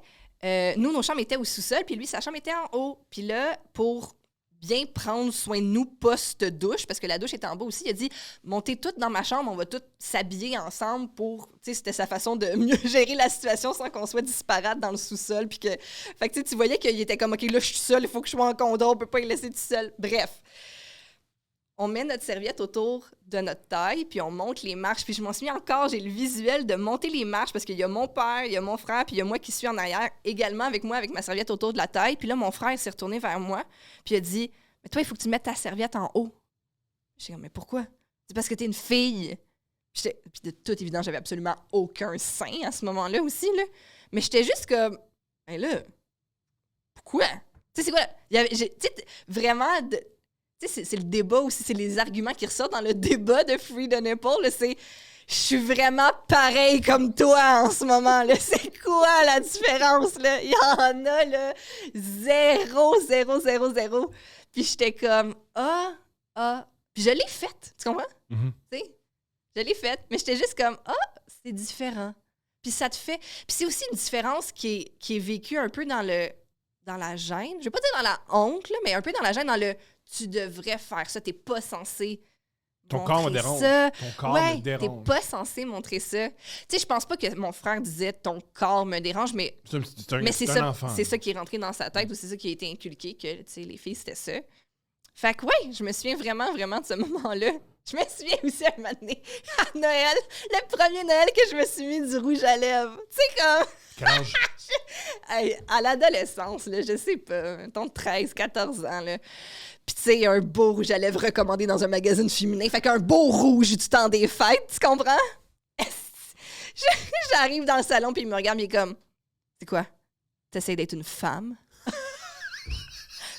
nous, nos chambres étaient au sous-sol, puis lui, sa chambre était en haut. Puis là, pour bien prendre soin de nous post-douche, parce que la douche était en bas aussi, il a dit « Montez toutes dans ma chambre, on va toutes s'habiller ensemble pour... » Tu sais, c'était sa façon de mieux gérer la situation sans qu'on soit disparate dans le sous-sol. Puis que... Fait que tu voyais qu'il était comme « OK, là, je suis seule, il faut que je sois en condo, on peut pas y laisser tout seul. » Bref. On met notre serviette autour de notre taille, puis on monte les marches. Puis je m'en souviens encore, j'ai le visuel de monter les marches parce qu'il y a mon père, il y a mon frère, puis il y a moi qui suis en arrière, également avec moi, avec ma serviette autour de la taille. Puis là, mon frère s'est retourné vers moi, puis il a dit « Mais toi, il faut que tu mettes ta serviette en haut. » J'ai dit « Mais pourquoi? » C'est parce que t'es une fille. Puis de toute évidence, j'avais absolument aucun sein à ce moment-là aussi, là. Mais j'étais juste comme « Ben là, pourquoi? » Tu sais, c'est quoi? Vraiment... C'est le débat aussi, c'est les arguments qui ressortent dans le débat de Free the Nipple. C'est « Je suis vraiment pareil comme toi en ce moment. » C'est quoi la différence? Là? Il y en a là, 0, 0, 0, 0. Puis j'étais comme « Ah. » Puis je l'ai faite, tu comprends? Mm-hmm. Je l'ai faite, mais j'étais juste comme « Ah, c'est différent. » Puis ça te fait... Puis c'est aussi une différence qui est vécue un peu dans la gêne. Je vais pas dire dans la honte, là, mais un peu dans la gêne, dans le... Tu devrais faire ça, t'es pas censé Ton corps me dérange. Ça. Ton corps me dérange. T'es pas censé montrer ça. Tu sais, je pense pas que mon frère disait « ton corps me dérange », mais c'est ça, enfant. C'est ça qui est rentré dans sa tête ou c'est ça qui a été inculqué, que les filles, c'était ça. Fait que ouais, je me souviens vraiment, vraiment de ce moment-là. Je me souviens aussi un moment donné, à Noël, le premier Noël que je me suis mis du rouge à lèvres. Tu sais, comme... Hey, à l'adolescence, là, je sais pas, mettons 13, 14 ans, là. Puis tu sais, un beau rouge à lèvres recommandé dans un magazine féminin. Fait qu'un beau rouge du temps des fêtes, tu comprends? J'arrive dans le salon, puis il me regarde, puis il est comme, c'est quoi? T'essayes d'être une femme?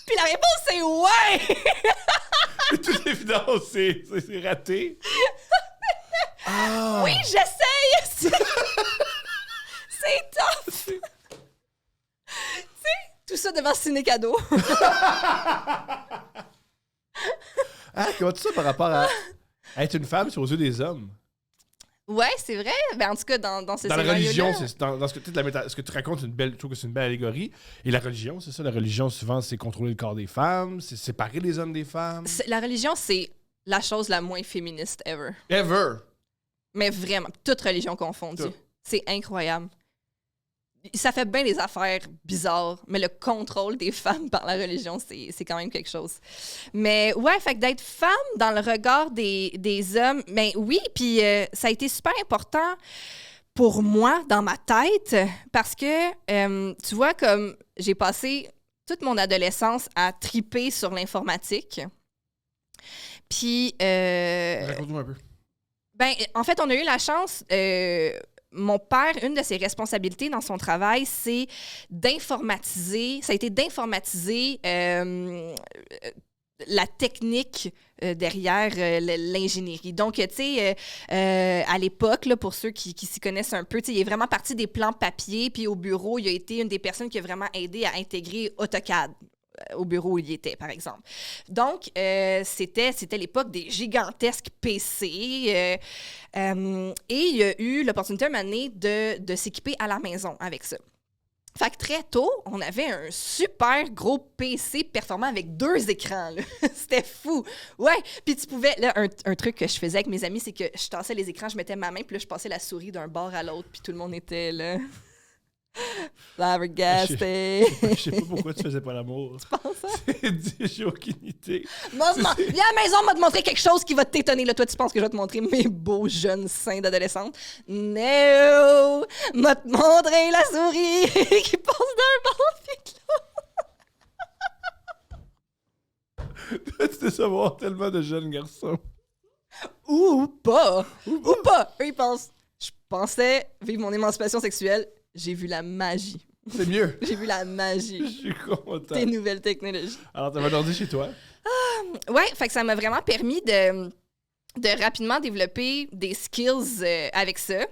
Puis la réponse, c'est ouais! De toute évidence, c'est raté. Oui, j'essaye! C'est tough! Tu sais, tout ça devant Ciné Cadeau. Comment tu ça par rapport à être une femme, c'est aux yeux des hommes? Ouais, c'est vrai. Ben, en tout cas, dans ce Dans la religion, dans ce que tu racontes, je trouve que c'est une belle allégorie. Et la religion, c'est ça. La religion, souvent, c'est contrôler le corps des femmes, c'est séparer les hommes des femmes. La religion, c'est la chose la moins féministe ever. Ever! Mais vraiment, toute religion confondue. Tout. C'est incroyable. Ça fait bien des affaires bizarres, mais le contrôle des femmes par la religion, c'est quand même quelque chose. Mais ouais, fait que d'être femme dans le regard des hommes, ben oui, puis ça a été super important pour moi dans ma tête parce que, tu vois, comme j'ai passé toute mon adolescence à triper sur l'informatique. Puis... Raconte-nous un peu. Ben, en fait, on a eu la chance... mon père, une de ses responsabilités dans son travail, c'est d'informatiser. Ça a été d'informatiser la technique derrière l'ingénierie. Donc, tu sais, à l'époque, là, pour ceux qui s'y connaissent un peu, il est vraiment parti des plans papier, puis au bureau, il a été une des personnes qui a vraiment aidé à intégrer AutoCAD au bureau où il était, par exemple. Donc, c'était l'époque des gigantesques PC. Et il y a eu l'opportunité, un moment donné, de s'équiper à la maison avec ça. Fait que très tôt, on avait un super gros PC performant avec 2 écrans. Là. C'était fou. Ouais. Puis tu pouvais... Là, un truc que je faisais avec mes amis, c'est que je tassais les écrans, je mettais ma main, puis là, je passais la souris d'un bord à l'autre, puis tout le monde était là... Flabbergasté. Je sais pas pourquoi tu faisais pas l'amour. Tu penses ça? J'ai aucune idée. Viens à la maison, on va te montrer quelque chose qui va t'étonner. Là, toi, tu penses que je vais te montrer mes beaux jeunes seins d'adolescente? No! M'a te montrer la souris qui passe d'un bord puis de l'autre. Tu décevoir tellement de jeunes garçons. Ou pas. Ou pas. Eux, ils pensent. Je pensais vivre mon émancipation sexuelle. J'ai vu la magie. C'est mieux. J'ai vu la magie. Je suis content. Des nouvelles technologies. Alors, t'avais un ordi chez toi? Ouais, fait que ça m'a vraiment permis de rapidement développer des skills avec ça.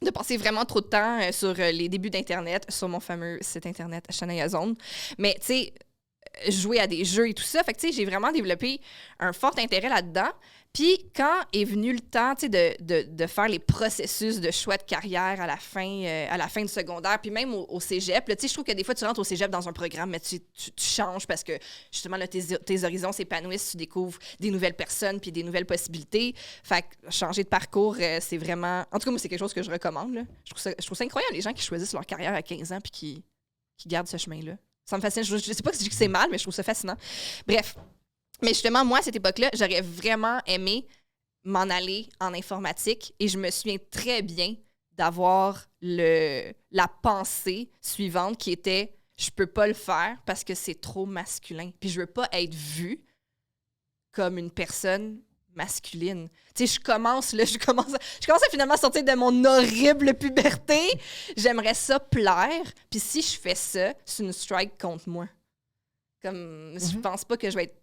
De passer vraiment trop de temps sur les débuts d'Internet, sur mon fameux site Internet Shania Zone. Mais, tu sais, jouer à des jeux et tout ça. Fait que, tu sais, j'ai vraiment développé un fort intérêt là-dedans. Puis, quand est venu le temps, tu sais, de faire les processus de choix de carrière à la fin du secondaire, puis même au cégep, là, tu sais, je trouve que des fois, tu rentres au cégep dans un programme, mais tu changes parce que, justement, là, tes horizons s'épanouissent, tu découvres des nouvelles personnes puis des nouvelles possibilités. Fait que changer de parcours, c'est vraiment... En tout cas, moi, c'est quelque chose que je recommande, là. Je trouve ça incroyable, les gens qui choisissent leur carrière à 15 ans puis qui gardent ce chemin-là. Ça me fascine. Je sais pas si je dis que c'est mal, mais je trouve ça fascinant. Bref. Mais justement, moi, à cette époque-là, j'aurais vraiment aimé m'en aller en informatique et je me souviens très bien d'avoir la pensée suivante qui était « je peux pas le faire parce que c'est trop masculin. Puis je veux pas être vue comme une personne masculine. » Tu sais, je commence à finalement sortir de mon horrible puberté. J'aimerais ça plaire. Puis si je fais ça, c'est une strike contre moi. Comme, je pense pas que je vais être...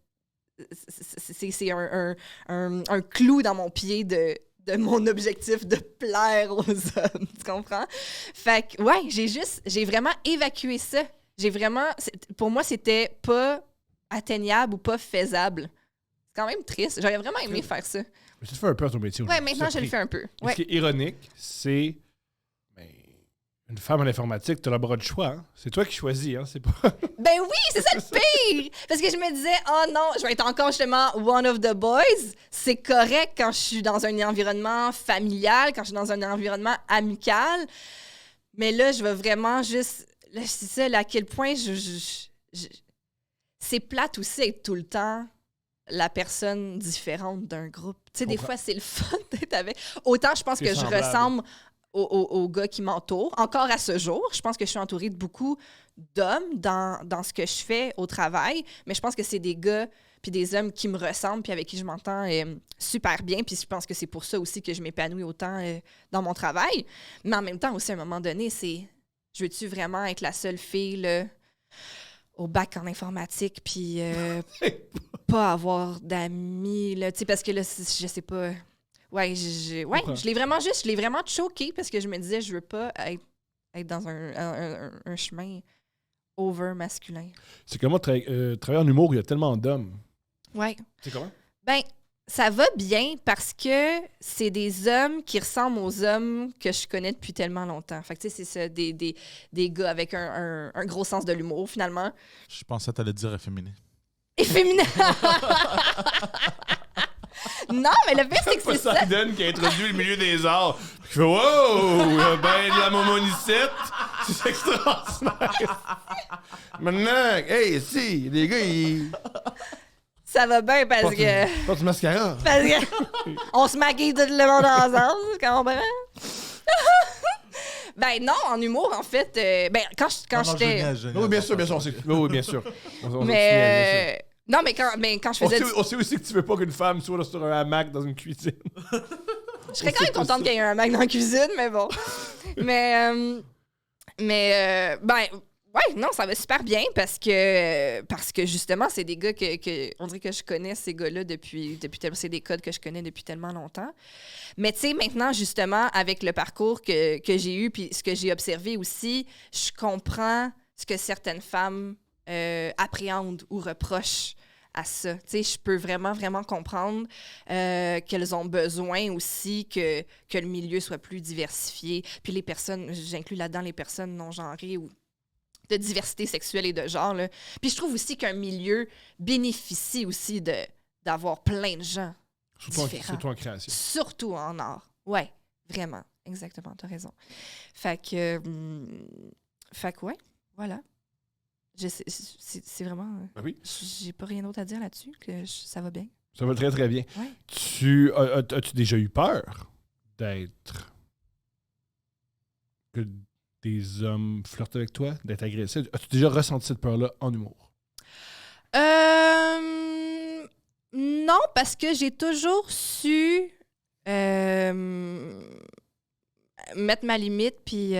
C'est un clou dans mon pied de mon objectif de plaire aux hommes. Tu comprends? Fait que, ouais, j'ai vraiment évacué ça. Pour moi, c'était pas atteignable ou pas faisable. C'est quand même triste. J'aurais vraiment aimé faire ça. Mais tu le fais un peu à ton métier. Ouais, maintenant, je le fais un peu. Ouais. Ce qui est ironique, c'est... Une femme en informatique, t'as le bras de choix. Hein? C'est toi qui choisis, hein? C'est pas... Ben oui, c'est ça le pire! Parce que je me disais, oh non, je vais être encore justement one of the boys. C'est correct quand je suis dans un environnement familial, quand je suis dans un environnement amical. Mais là, je vais vraiment juste... Là, c'est ça, là, à quel point c'est plate aussi être tout le temps la personne différente d'un groupe. Tu sais, des fois, c'est le fun d'être avec... Autant, je pense que je ressemble... Aux gars qui m'entourent. Encore à ce jour, je pense que je suis entourée de beaucoup d'hommes dans ce que je fais au travail, mais je pense que c'est des gars puis des hommes qui me ressemblent puis avec qui je m'entends super bien. Puis je pense que c'est pour ça aussi que je m'épanouis autant dans mon travail. Mais en même temps, aussi, à un moment donné, c'est... Je veux-tu vraiment être la seule fille là, au bac en informatique puis pas avoir d'amis, là, tu sais, parce que là, je sais pas... Ouais, je l'ai vraiment choqué parce que je me disais, je veux pas être dans un chemin over masculin. C'est comment travailler en humour où il y a tellement d'hommes? Ouais. C'est comment? Ben, ça va bien parce que c'est des hommes qui ressemblent aux hommes que je connais depuis tellement longtemps. Fait que, tu sais, c'est ça, des gars avec un gros sens de l'humour, finalement. Je pensais que t'allais dire efféminé. Efféminé! Non, mais le pire, c'est que c'est ça. Poseidon qui a introduit le milieu des arts. Je fais « Wow! Il y a ben de la momonicette! » C'est extraordinaire! Maintenant, hey, si, les gars, ils... Ça va bien parce que... Pas du mascara. Parce que on se maquille tout le monde ensemble, tu comprends? Ben non, en humour, en fait, ben quand j'étais... Oui, bien sûr, Oui, bien sûr. Mais... Non, mais quand je faisais... On sait aussi que tu veux pas qu'une femme soit sur un hamac dans une cuisine. Je serais quand même contente qu'il y ait un hamac dans la cuisine, mais bon. Ben, ouais, non, ça va super bien parce que justement, c'est des gars on dirait que je connais ces gars-là depuis c'est des codes que je connais depuis tellement longtemps. Mais tu sais, maintenant, justement, avec le parcours que j'ai eu puis ce que j'ai observé aussi, je comprends ce que certaines femmes appréhendent ou reprochent à ça. Tu sais, je peux vraiment, vraiment comprendre qu'elles ont besoin aussi que le milieu soit plus diversifié. Puis les personnes, j'inclus là-dedans les personnes non-genrées ou de diversité sexuelle et de genre. Là. Puis je trouve aussi qu'un milieu bénéficie aussi d'avoir plein de gens différents. Surtout en création. Surtout en art. Ouais, vraiment. Exactement, t'as raison. Fait que ouais, voilà. C'est vraiment... Ben oui. J'ai pas rien d'autre à dire là-dessus, que ça va bien. Ça va très, très bien. Ouais. As-tu déjà eu peur d'être... que des hommes flirtent avec toi, d'être agressifs? As-tu déjà ressenti cette peur-là en humour? Non, parce que j'ai toujours su mettre ma limite puis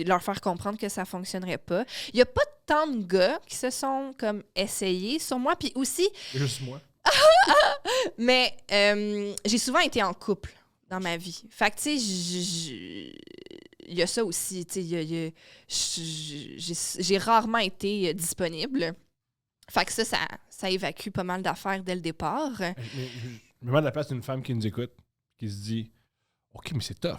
leur faire comprendre que ça fonctionnerait pas. Il y a pas tant de gars qui se sont comme essayés sur moi, puis aussi, Juste moi. mais j'ai souvent été en couple dans ma vie. Fait que, tu sais, il y a ça aussi, tu sais, j'ai rarement été disponible. Fait que ça évacue pas mal d'affaires dès le départ. Je me mets à la place d'une femme qui nous écoute, qui se dit OK, mais c'est tough.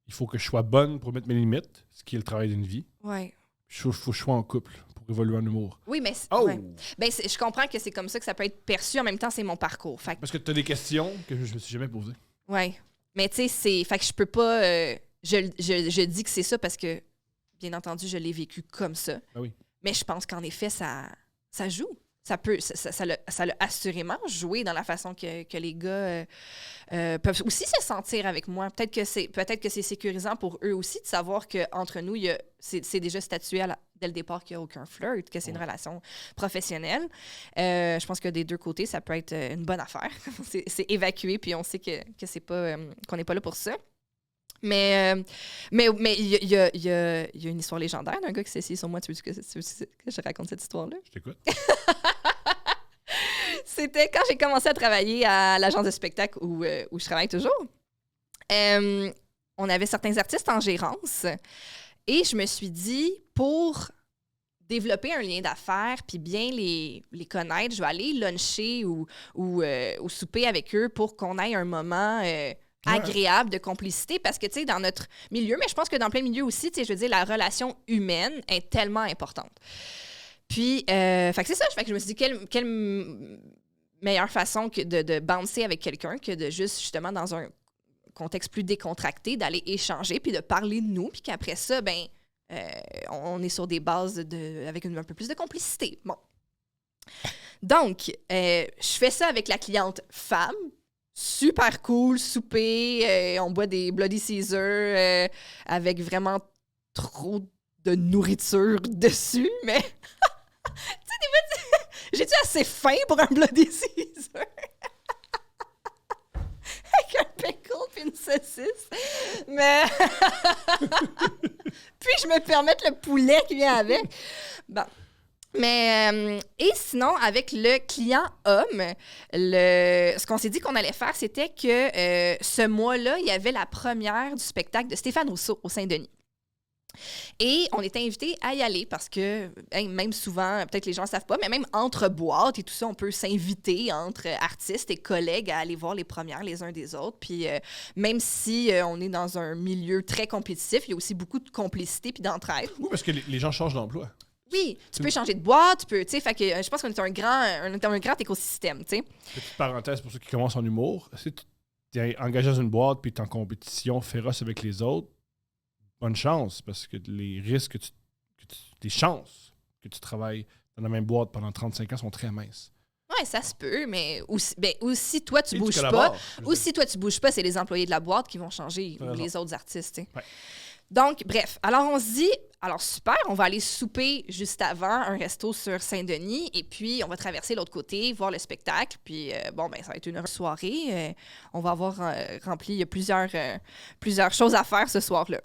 Il faut que je sois bonne pour mettre mes limites, ce qui est le travail d'une vie. Ouais. Il faut que je sois en couple pour évoluer en humour. Oui, mais Oh! ouais. Ben, je comprends que c'est comme ça que ça peut être perçu. En même temps, c'est mon parcours. Fait que, Parce que tu as des questions que je me suis jamais posées. ouais. Mais tu sais, fait que je peux pas. Je dis que c'est ça parce que, bien entendu, je l'ai vécu comme ça. Ah oui. Mais je pense qu'en effet, ça joue. Ça l'a assurément joué dans la façon que les gars peuvent aussi se sentir avec moi. Peut-être que c'est sécurisant pour eux aussi de savoir qu'entre nous, c'est déjà statué dès le départ qu'il n'y a aucun flirt, que c'est une relation professionnelle. Je pense que des deux côtés, ça peut être une bonne affaire. c'est évacué, puis on sait que c'est pas qu'on n'est pas là pour ça. Mais il y a une histoire légendaire d'un gars qui s'est essayé sur moi. Tu veux que je raconte cette histoire-là? Je t'écoute. C'était quand j'ai commencé à travailler à l'agence de spectacle où je travaille toujours. On avait certains artistes en gérance et je me suis dit, pour développer un lien d'affaires puis bien les connaître, je vais aller luncher ou souper avec eux pour qu'on ait un moment agréable de complicité parce que, tu sais, dans notre milieu, mais je pense que dans plein milieu aussi, tu sais, je veux dire, la relation humaine est tellement importante. Puis, fait que c'est ça. Fait que je me suis dit, quelle meilleure façon que de bouncer avec quelqu'un que de juste, justement, dans un contexte plus décontracté, d'aller échanger puis de parler de nous, puis qu'après ça, ben, on est sur des bases avec un peu plus de complicité. Bon. Donc, je fais ça avec la cliente femme. Super cool, souper, on boit des Bloody Caesar avec vraiment trop de nourriture dessus, mais... tu sais, des fois, j'ai-tu assez faim pour un Bloody Caesar? Avec un pickle puis une saucisse. Mais... puis je me permets le poulet qui vient avec. Bon. Mais, et sinon, avec le client homme, ce qu'on s'est dit qu'on allait faire, c'était que ce mois-là, il y avait la première du spectacle de Stéphane Rousseau au Saint-Denis. Et on était invités à y aller parce que, même souvent, peut-être les gens ne savent pas, mais même entre boîtes et tout ça, on peut s'inviter entre artistes et collègues à aller voir les premières les uns des autres. Puis même si on est dans un milieu très compétitif, il y a aussi beaucoup de complicité puis d'entraide. Oui, parce que les gens changent d'emploi. Oui, tu peux changer de boîte, tu peux, tu sais, fait que je pense qu'on est un grand écosystème, tu sais. Petite parenthèse pour ceux qui commencent en humour. Si tu es engagé dans une boîte puis tu es en compétition féroce avec les autres, bonne chance, parce que les risques les chances que tu travailles dans la même boîte pendant 35 ans sont très minces. Ouais, ça se peut, mais aussi toi, tu Et bouges pas. Aussi, toi, tu bouges pas, c'est les employés de la boîte qui vont changer ou les autres artistes, tu sais. Ouais. Donc, bref, alors on se dit, alors super, on va aller souper juste avant un resto sur Saint-Denis et puis on va traverser l'autre côté, voir le spectacle. Puis, bon, ben ça va être une soirée. On va avoir rempli, il y a plusieurs choses à faire ce soir-là.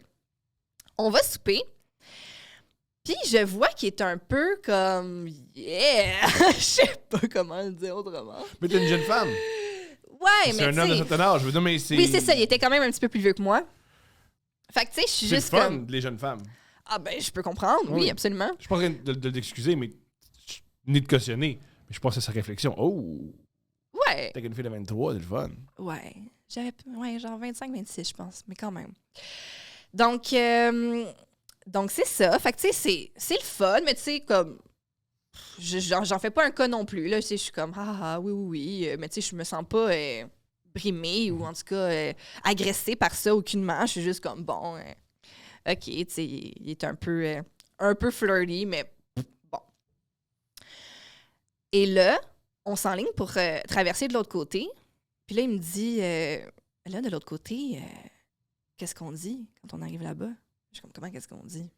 On va souper. Puis je vois qu'il est un peu comme yeah, je sais pas comment le dire autrement. Mais t'es une jeune femme. Ouais, mais c'est un homme de certain âge. Je veux dire, mais c'est... Oui, c'est ça. Il était quand même un petit peu plus vieux que moi. Fait que tu sais, je suis juste c'est le fun, comme... les jeunes femmes. Ah ben, je peux comprendre. Oui, absolument. Je suis pas en train de l'excuser, mais ni de cautionner. Mais je pense à sa réflexion. Oh! Ouais. T'as qu'une fille de 23, c'est le fun. Ouais. J'avais genre 25-26, je pense. Mais quand même. Donc c'est ça. Fait que, tu sais, c'est le fun, mais tu sais, comme... J'en fais pas un cas non plus, là. Tu sais, je suis comme, oui. Mais tu sais, je me sens pas brimée ou en tout cas agressée par ça aucunement. Je suis juste comme, bon, OK, tu sais, il est un peu flirty, mais bon. Et là, on s'enligne pour traverser de l'autre côté. Puis là, il me dit, là, de l'autre côté... qu'est-ce qu'on dit quand on arrive là-bas? Je suis comme, comment qu'est-ce qu'on dit?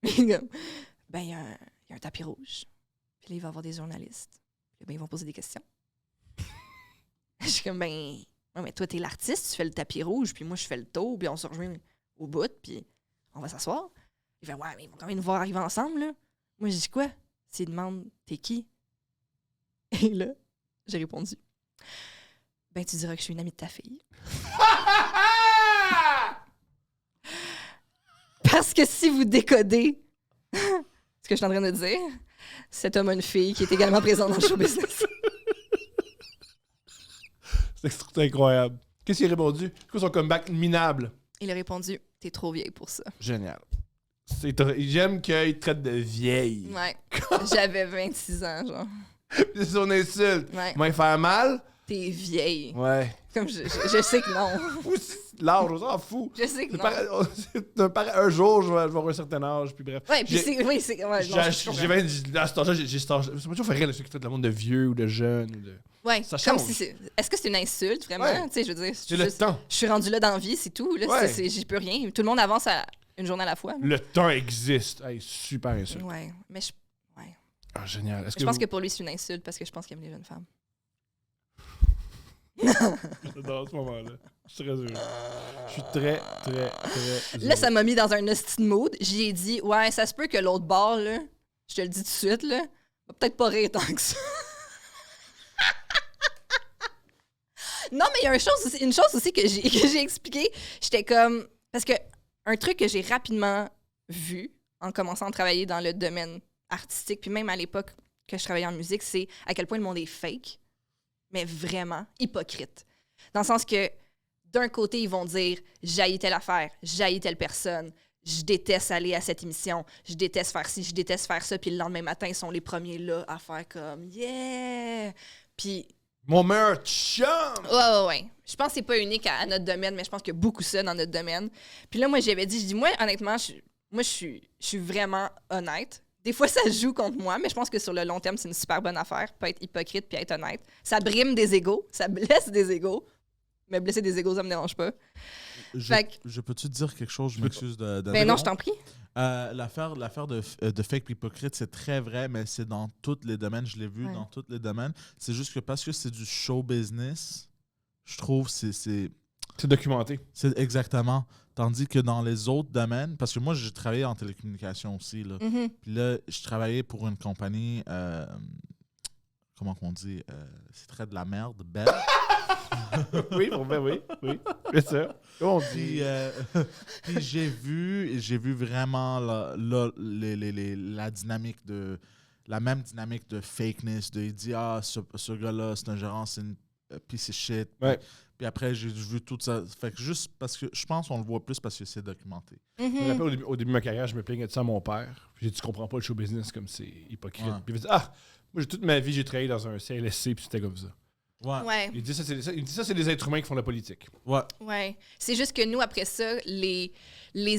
Ben, il y a un tapis rouge. Puis là, il va y avoir des journalistes. Puis Ben, ils vont poser des questions. Je suis comme, ben, ouais, mais toi, t'es l'artiste, tu fais le tapis rouge, puis moi, je fais le tour, puis on se rejoint au bout, puis on va s'asseoir. Il fait, ouais, mais ils vont quand même nous voir arriver ensemble, là. Moi, je dis quoi? S'ils demandent, t'es qui? Et là, j'ai répondu, ben, tu diras que je suis une amie de ta fille. Parce que si vous décodez ce que je suis en train de dire, cet homme a une fille qui est également présente dans le show business. C'est incroyable. Qu'est-ce qu'il a répondu? C'est quoi son comeback minable? Il a répondu, t'es trop vieille pour ça. Génial. J'aime qu'il te traite de vieille. Ouais. J'avais 26 ans, genre. C'est son insulte. Ouais. M'en faire mal? T'es vieille. Ouais. Comme je sais que non. L'âge, on s'en fout. Je sais que non. Un jour, je vais avoir un certain âge, puis bref. Ouais, puis c'est. Oui, c'est. Ouais, non, je comprends. À cet âge-là, j'ai cet âge. Ça m'a toujours fait rire, ceux qui traitent le monde de vieux ou de jeune. Ou de... Ouais, ça comme change. si c'est. Est-ce que c'est une insulte, vraiment? Ouais. Tu sais, je veux dire. C'est le temps. Je suis rendue là dans la vie, c'est tout. Là, Ouais. j'y peux rien. Tout le monde avance à une journée à la fois. Le temps existe. Hey, super insulte. Ouais, mais je. Ouais. Ah, génial. Je pense que pour lui, c'est une insulte parce que je pense qu'il aime les jeunes femmes. Dans ce moment-là. Je suis très heureux. Je suis très heureux. Là, ça m'a mis dans un hostie de mood. J'y ai dit, ouais, ça se peut que l'autre bord, là, je te le dis tout de suite, là, va peut-être pas rire tant que ça. Non, mais il y a une chose aussi que j'ai expliqué. J'étais comme. Parce que un truc que j'ai rapidement vu en commençant à travailler dans le domaine artistique, puis même à l'époque que je travaillais en musique, c'est à quel point le monde est fake, mais vraiment hypocrite. Dans le sens que d'un côté, ils vont dire j'haïs telle affaire, j'haïs telle personne, je déteste aller à cette émission, je déteste faire ci, je déteste faire ça, puis le lendemain matin, ils sont les premiers là à faire comme yeah! Puis. Mon meilleur chum! Ouais. Je pense que c'est pas unique à notre domaine, mais je pense qu'il y a beaucoup ça dans notre domaine. Puis là, moi, j'avais dit, je dis, moi, honnêtement, je suis vraiment honnête. Des fois, ça joue contre moi, mais je pense que sur le long terme, c'est une super bonne affaire. Pas être hypocrite puis être honnête. Ça brime des égos, ça blesse des égos. Mais blesser des égos, ça me dérange pas. Je peux-tu te dire quelque chose? Je m'excuse de Ben non, je t'en prie. L'affaire de fake et hypocrite, c'est très vrai, mais c'est dans tous les domaines. Je l'ai vu dans tous les domaines. C'est juste que parce que c'est du show business, je trouve que c'est documenté. C'est exactement. Tandis que dans les autres domaines, parce que moi, j'ai travaillé en télécommunication aussi. Là. Mm-hmm. Puis là, je travaillais pour une compagnie, comment qu'on dit, c'est très de la merde, belle. Oui, bien sûr. On dit. Puis j'ai vu vraiment la dynamique la même dynamique de fakeness, il dit ce gars-là, c'est un gérant, c'est une piece of shit. Ouais. Puis après, j'ai vu tout ça. Fait que juste parce que je pense qu'on le voit plus parce que c'est documenté. Je me rappelle au début de ma carrière, je me plaignais de ça à mon père. Puis j'ai dit, tu comprends pas le show business comme c'est hypocrite. Ouais. Puis il m'a dit, moi, toute ma vie, j'ai travaillé dans un CLSC, puis c'était comme ça. Ouais. Il dit, ça, c'est des êtres humains qui font la politique. Ouais. C'est juste que nous, après ça, les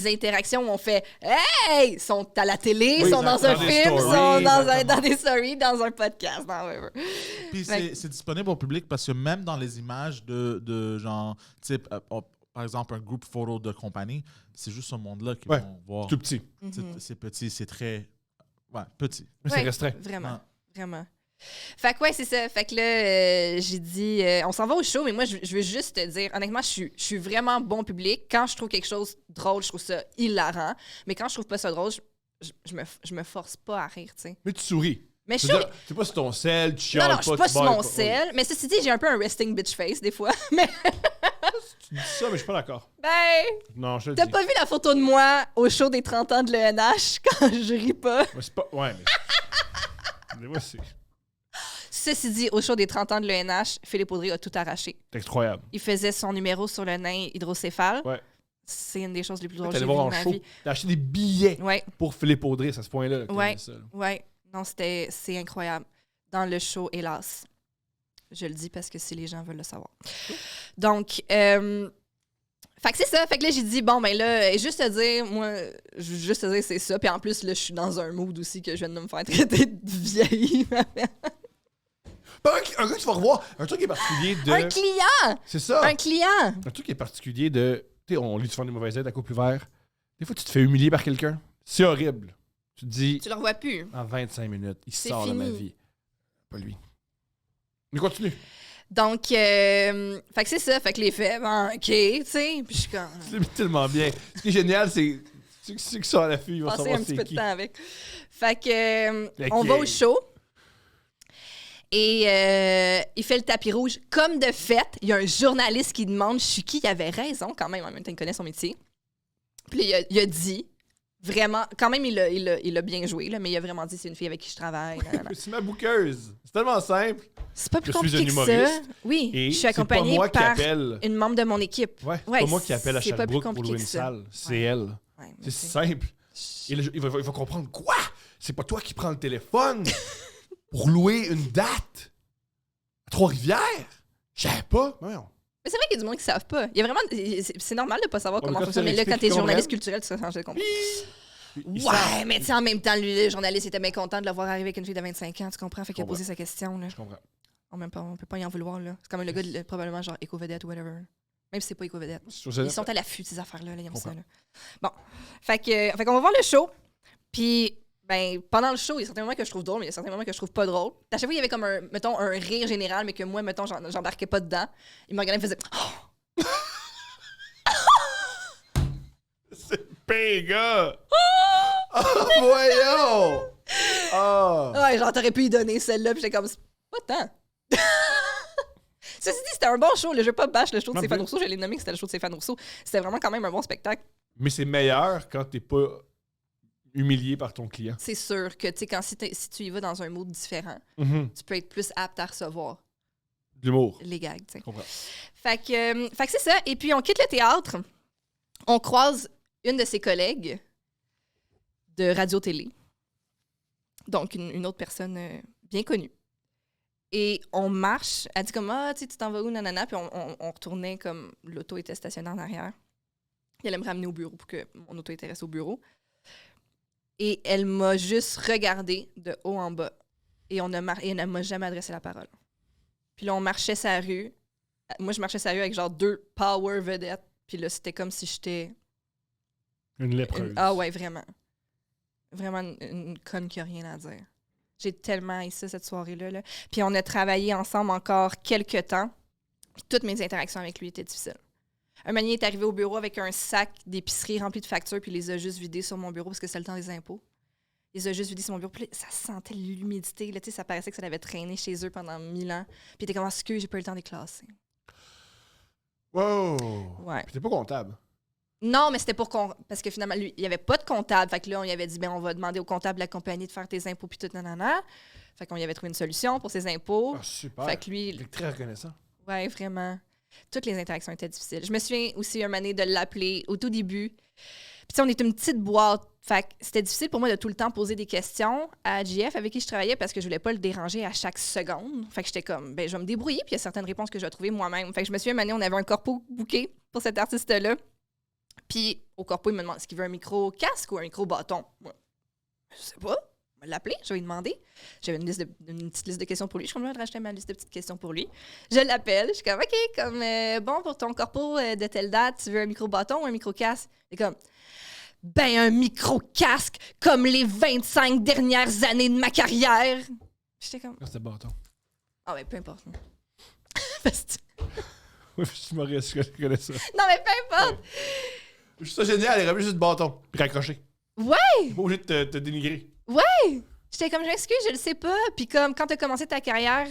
interactions où on fait hey! Sont à la télé, sont dans un film, sont dans des stories, dans un podcast, dans whatever. Puis c'est disponible au public parce que même dans les images de genre, tu sais, par exemple, un groupe photo de compagnie, c'est juste ce monde-là qu'ils vont voir. Tout petit. C'est petit, c'est très. Ouais, petit. C'est restreint. Vraiment. Fait que c'est ça. Fait que là, j'ai dit, on s'en va au show, mais moi, je veux juste te dire, honnêtement, je suis vraiment bon public. Quand je trouve quelque chose drôle, je trouve ça hilarant. Mais quand je trouve pas ça drôle, je me force pas à rire, tu sais. Mais tu souris. Mais je souris. Tu es pas sur ton sel, tu chiales Non, pas. je suis pas sur mon sel. Mais ceci dit, j'ai un peu un resting bitch face, des fois. Mais Tu dis ça, mais je suis pas d'accord. Non, je te le t'as dis. pas vu la photo de moi au show des 30 ans de l'ENH quand je ris pas? Mais c'est pas... Ouais, mais... mais moi, c'est Ceci dit, au show des 30 ans de l'ENH, Philippe Audrey a tout arraché. incroyable. Il faisait son numéro sur le nain hydrocéphale. Ouais. C'est une des choses les plus drôles que T'allais j'ai vues voir de en ma show. vie. T'as acheté des billets Ouais, pour Philippe Audrey, c'est à ce point-là. que t'as Ouais. mis ça, là. ouais. Non, c'est incroyable. Dans le show, hélas. Je le dis parce que si les gens veulent le savoir. Donc, fait que c'est ça. Fait que là, j'ai dit, bon, ben là, et juste te dire, moi, juste te dire, c'est ça. Puis en plus, là, je suis dans un mood aussi que je viens de me faire traiter de vieille. Un gars que tu vas revoir, un truc qui est particulier de... Un client! C'est ça. Un client! Un truc qui est particulier de... Tu sais, on lit souvent des mauvaises aides à couple ouvert. Des fois, tu te fais humilier par quelqu'un. C'est horrible. Tu te dis, Tu le revois plus. en 25 minutes, il C'est sort de ma fini. vie. Pas lui. Mais continue. Donc, fait que c'est ça. Fait que les faits, OK, tu sais. Puis je suis comme... C'est tellement bien. Ce qui est génial, c'est ceux qui sont à l'affût, ils vont passer savoir un petit c'est peu qui. de temps avec. Fait que, Ok. on va au show. Et il fait le tapis rouge. Comme de fait, il y a un journaliste qui demande je suis qui. Il avait raison quand même. En même temps, il connaît son métier. Puis là, il a dit, vraiment, quand même, il a bien joué, là, mais il a vraiment dit c'est une fille avec qui je travaille. C'est ma bouqueuse. C'est tellement simple. C'est pas plus Je suis compliqué un que ça. humoriste. Oui, Et je suis accompagnée c'est pas moi qui par appelle. une membre de mon équipe. Ouais, c'est Ouais, pas moi qui appelle à c'est pas plus Sherbrooke pour compliqué louer une que ça. salle. C'est Ouais. elle. Ouais, mais C'est c'est- simple. Et là, il va comprendre quoi? C'est pas toi qui prends le téléphone pour louer une date à Trois-Rivières? Je savais pas. Non. Mais c'est vrai qu'il y a du monde qui ne savent pas. Il y a vraiment... C'est normal de ne pas savoir Ouais, comment mais quand fonctionne. tu Mais là, l'expliques, quand t'es ils journaliste comprennent. culturel, tu serais changé de compte. Ils savent. Ouais, mais tu sais, en même temps, lui, le journaliste était bien content de le voir arriver avec une fille de 25 ans, tu comprends? Fait qu'il a Je comprends. posé sa question, là. Je comprends. On peut pas y en vouloir, là. C'est comme le gars, probablement, genre, éco-vedette ou whatever. Même si c'est pas éco-vedette. Ils sont à l'affût de ces affaires-là, là, ils aiment ça, là. Bon. Fait qu'on va voir le show. Puis, ben, pendant le show, il y a certains moments que je trouve drôle, mais il y a certains moments que je trouve pas drôle. À chaque fois, il y avait comme mettons, un rire général, mais que moi, mettons, j'embarquais pas dedans. Il me regardait et me faisait... C'est péga! Oh, voyons! Oh! Ouais, genre, t'aurais pu y donner celle-là, puis j'étais comme, c'est pas tant. Ceci dit, c'était un bon show. Je vais pas bâche le show de Non Stéphane plus. Rousseau. Je l'ai nommé que c'était le show de Stéphane Rousseau. C'était vraiment quand même un bon spectacle. Mais c'est meilleur quand t'es pas humilié par ton client. C'est sûr que, tu sais, si tu y vas dans un mood différent, tu peux être plus apte à recevoir De l'humour. les gags, tu sais. Je comprends. Fait que c'est ça. Et puis, on quitte le théâtre. On croise une de ses collègues de radio-télé. Donc, une autre personne bien connue. Et on marche. Elle dit comme, tu t'en vas où, nanana? Puis on retournait comme l'auto était stationnée en arrière. Elle allait me ramener au bureau pour que mon auto était restée au bureau. Et elle m'a juste regardé de haut en bas. Et elle ne m'a jamais adressé la parole. Puis là, on marchait sa rue. Moi, je marchais sa rue avec genre 2 power vedettes. Puis là, c'était comme si j'étais... Une lépreuse. Ah ouais, vraiment. Vraiment une conne qui a rien à dire. J'ai tellement haï ça, cette soirée-là. Là. Puis on a travaillé ensemble encore quelques temps. Puis toutes mes interactions avec lui étaient difficiles. Un manier est arrivé au bureau avec un sac d'épicerie rempli de factures, puis il les a juste vidés sur mon bureau parce que c'était le temps des impôts. Il les a juste vidés sur mon bureau. Puis là, ça sentait l'humidité. Là, ça paraissait que ça avait traîné chez eux pendant 1000 ans. Puis il était comme, excuse, j'ai pas eu le temps de les classer. Wow! Ouais. Puis t'es pas comptable. Non, mais c'était pour qu'on... Parce que finalement, lui, il n'y avait pas de comptable. Fait que là, on lui avait dit, on va demander au comptable de la compagnie de faire tes impôts puis tout, nanana. Fait qu'on y avait trouvé une solution pour ses impôts. Ah, super. Fait que lui... Il est très reconnaissant. Ouais, vraiment. Toutes les interactions étaient difficiles. Je me souviens aussi un moment donné de l'appeler au tout début. Puis tu sais, on est une petite boîte. Fait que c'était difficile pour moi de tout le temps poser des questions à JF avec qui je travaillais parce que je voulais pas le déranger à chaque seconde. Fait que j'étais comme, je vais me débrouiller. Puis il y a certaines réponses que je vais trouver moi-même. Fait que je me souviens un moment donné, on avait un corpo booké pour cet artiste-là. Puis au corpo, il me demande est-ce qu'il veut un micro-casque ou un micro-bâton. Moi, je sais pas. Je vais l'appeler, je vais lui demander. J'avais une petite liste de questions pour lui. Je suis comme, de racheter ma liste de petites questions pour lui. Je l'appelle. Je suis comme, OK, bon, pour ton corpo de telle date, tu veux un micro-bâton ou un micro-casque? Il est comme, un micro-casque comme les 25 dernières années de ma carrière. J'étais comme, C'était bâton. ah ouais, peu importe. Parce que- Oui, je suis humoriste, je connais ça. non, mais peu importe. Je trouve ça génial, il aurait juste bâton. Puis raccrocher. Ouais! T'es pas obligé de te dénigrer. J'étais comme, je m'excuse, je le sais pas. Puis comme, quand t'as commencé ta carrière,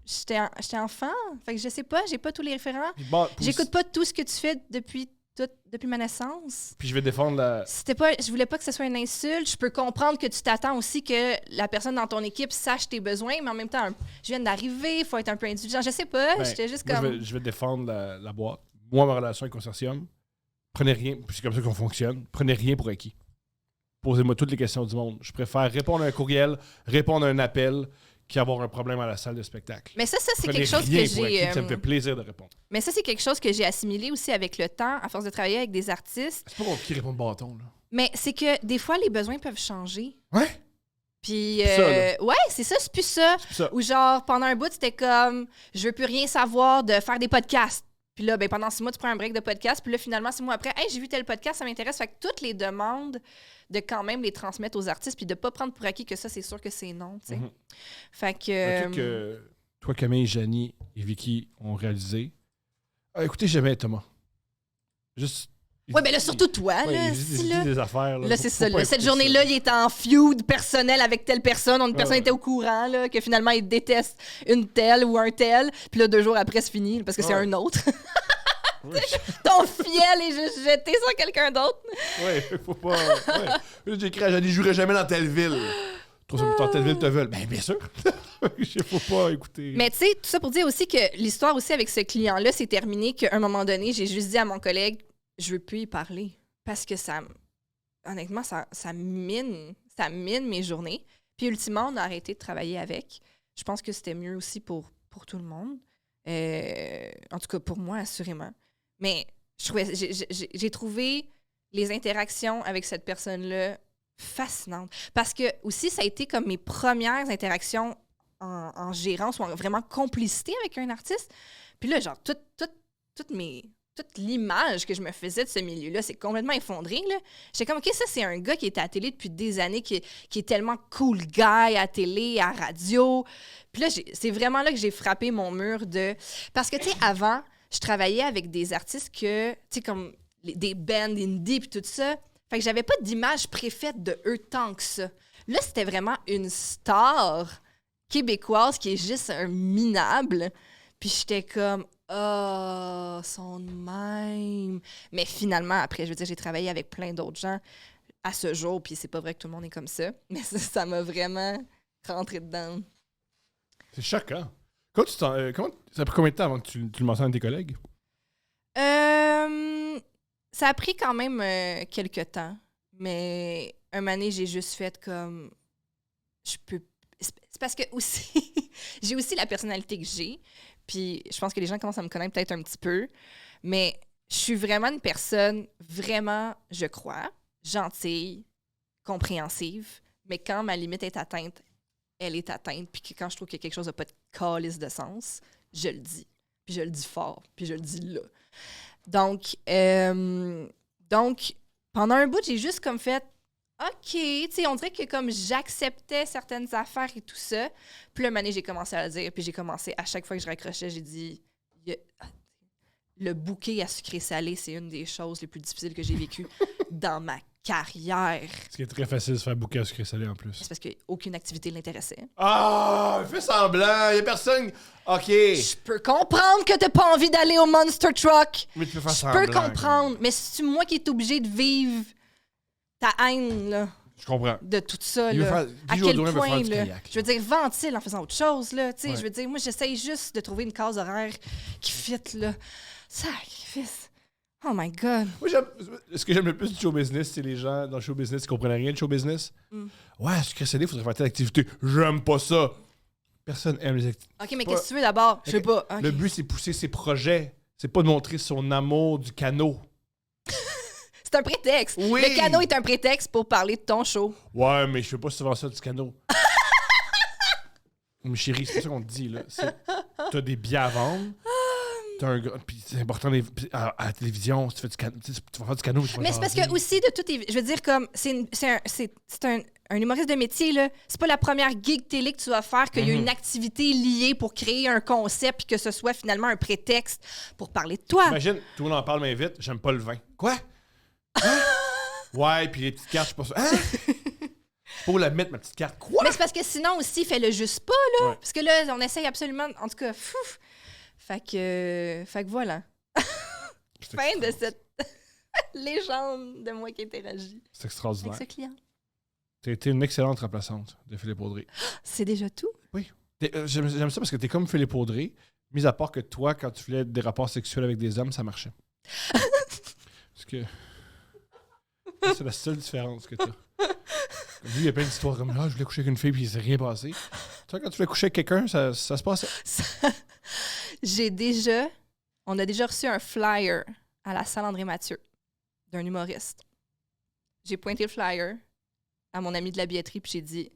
j'étais enfant. Fait que je sais pas, j'ai pas tous les référents. Puis J'écoute pas tout ce que tu fais depuis ma naissance. Puis je vais défendre la... Je voulais pas que ce soit une insulte. Je peux comprendre que tu t'attends aussi que la personne dans ton équipe sache tes besoins, mais en même temps, je viens d'arriver, il faut être un peu indulgent. Je sais pas, Ben, j'étais juste moi, comme... je vais défendre la boîte. Moi, ma relation avec le consortium, prenez rien, puis c'est comme ça qu'on fonctionne, prenez rien pour acquis. Posez-moi toutes les questions du monde. Je préfère répondre à un courriel, répondre à un appel, qu'avoir un problème à la salle de spectacle. Mais ça c'est Prenez quelque chose rien que pour acquis, j'ai... ça me fait plaisir de répondre. Mais ça, c'est quelque chose que j'ai assimilé aussi avec le temps, à force de travailler avec des artistes. C'est pas compliqué de répondre bâton, là. Mais c'est que des fois, les besoins peuvent changer. Ouais? Puis, C'est ça, là. ouais, c'est ça, c'est plus ça. C'est ça. Ou genre, pendant un bout, c'était comme, je veux plus rien savoir de faire des podcasts. Puis là, pendant 6 mois, tu prends un break de podcast. Puis là, finalement, 6 mois après, hey, j'ai vu tel podcast, ça m'intéresse. Fait que toutes les demandes, de quand même les transmettre aux artistes, puis de pas prendre pour acquis que ça, c'est sûr que c'est non, tu sais. Mhm. Fait que... Un truc que toi, Camille, Janie et Vicky ont réalisé. Ah, écoutez, j'aimais Thomas. Juste. Ouais, mais là, surtout toi, Ouais, là. il si, dit là. des affaires. Là, c'est ça. Faut pas Là, cette écouter journée-là, ça. il était en feud personnel avec telle personne. Une personne Ouais. était au courant là, que finalement, il déteste une telle ou un tel. Puis là, 2 jours après, c'est fini parce que c'est Ouais. un autre. Oui. Ton fiel est juste jeté sur quelqu'un d'autre. Ouais, faut pas. Ouais. J'ai écrit à Janie, je jouerai jamais dans telle ville. Trop ça, dans telle ville te veulent. Ben, bien sûr. Faut pas écouter. Mais tu sais, tout ça pour dire aussi que l'histoire aussi avec ce client-là s'est terminée qu'à un moment donné, j'ai juste dit à mon collègue, je veux plus y parler. Parce que honnêtement, ça mine mes journées. Puis ultimement, on a arrêté de travailler avec. Je pense que c'était mieux aussi pour tout le monde. En tout cas, pour moi, assurément. Mais j'ai trouvé les interactions avec cette personne-là fascinantes. Parce que aussi, ça a été comme mes premières interactions en gérance ou en vraiment complicité avec un artiste. Puis là, genre, toute l'image que je me faisais de ce milieu-là, c'est complètement effondré. J'étais comme, OK, ça, c'est un gars qui était à la télé depuis des années, qui est tellement cool guy à la télé, à la radio. Puis là, c'est vraiment là que j'ai frappé mon mur de... Parce que, tu sais, avant, je travaillais avec des artistes que, tu sais, comme des bands indie puis tout ça. Fait que j'avais pas d'image préfaite de eux tant que ça. Là, c'était vraiment une star québécoise qui est juste un minable. Puis j'étais comme, oh, son de même. Mais finalement, après, je veux dire, j'ai travaillé avec plein d'autres gens à ce jour, puis c'est pas vrai que tout le monde est comme ça. Mais ça m'a vraiment rentré dedans. C'est choquant. Ça a pris combien de temps avant que tu le mentionnes à tes collègues? Ça a pris quand même quelques temps. Mais un moment donné, j'ai juste fait comme... C'est parce que aussi, j'ai aussi la personnalité que j'ai. Puis je pense que les gens commencent à me connaître peut-être un petit peu. Mais je suis vraiment une personne, vraiment, je crois, gentille, compréhensive. Mais quand ma limite est atteinte, elle est atteinte. Puis que quand je trouve que quelque chose n'a pas de calice de sens, je le dis. Puis je le dis fort. Puis je le dis là. Donc, pendant un bout, j'ai juste comme fait OK, tu sais, on dirait que comme j'acceptais certaines affaires et tout ça. Puis là, un moment donné, j'ai commencé à le dire. Puis j'ai commencé, à chaque fois que je raccrochais, j'ai dit le bouquet à sucré salé, c'est une des choses les plus difficiles que j'ai vécues dans ma carrière. Ce qui est très facile de se faire bouquer à sucré salé en plus. C'est parce qu'aucune activité ne l'intéressait. Ah! Fais semblant! Y'a personne. OK! Je peux comprendre que t'as pas envie d'aller au Monster Truck. Mais tu peux faire Je semblant. peux comprendre. Mais c'est moi qui est obligé de vivre ta haine, là, Je comprends. de tout ça, Il veut là. faire- À Guy quel Jodoin veut point, faire du là? kayak. Je veux dire, ventile en faisant autre chose, là. Tu sais, Ouais. je veux dire, moi, j'essaye juste de trouver une case horaire qui fit, là. Sacrifice. Oh my God. Moi, ce que j'aime le plus du show business, c'est les gens dans le show business qui comprennent rien de show business. Mm. Ouais, sucré salé, il faudrait faire telle activité. J'aime pas ça. Personne aime les activités. OK, mais Pas- qu'est-ce que tu veux d'abord? Je sais pas. OK. Le but, c'est pousser ses projets. C'est pas de montrer son amour du canot. C'est un prétexte. Oui. Le canot est un prétexte pour parler de ton show. Ouais, mais je fais pas souvent ça du canot. Mais chérie, c'est pas ça qu'on te dit, là. T'as des billets à vendre. T'as un gars. Puis c'est important, à la télévision, si tu fais du canot, tu vas faire du canot. tu vas Mais c'est parce jaser. que aussi, de tout, je veux dire, comme, c'est un humoriste de métier, là. C'est pas la première gig télé que tu vas faire, qu'il y a une activité liée pour créer un concept, puis que ce soit finalement un prétexte pour parler de toi. Imagine, tout le monde en parle, mais vite, j'aime pas le vin. Quoi? Hein? Ouais, puis les petites cartes, je sais pas ça. Hein? Faut la mettre, ma petite carte. Quoi? Mais c'est parce que sinon aussi, fais-le juste pas, là. Ouais. Parce que là, on essaye absolument, en tout cas, Fait que voilà. C'est Fin de extraordinaire. cette légende de moi qui interagit C'est extraordinaire. avec ce client. T'as été une excellente remplaçante de Philippe Audrey. C'est déjà tout? J'aime ça parce que t'es comme Philippe Audrey, mis à part que toi, quand tu voulais des rapports sexuels avec des hommes, ça marchait. Parce que c'est la seule différence que t'as. Lui, il y a plein d'histoires comme je voulais coucher avec une fille puis il s'est rien passé. Toi, quand tu voulais coucher avec quelqu'un, ça se passait. On a déjà reçu un flyer à la salle André Mathieu d'un humoriste. J'ai pointé le flyer à mon ami de la billetterie puis j'ai dit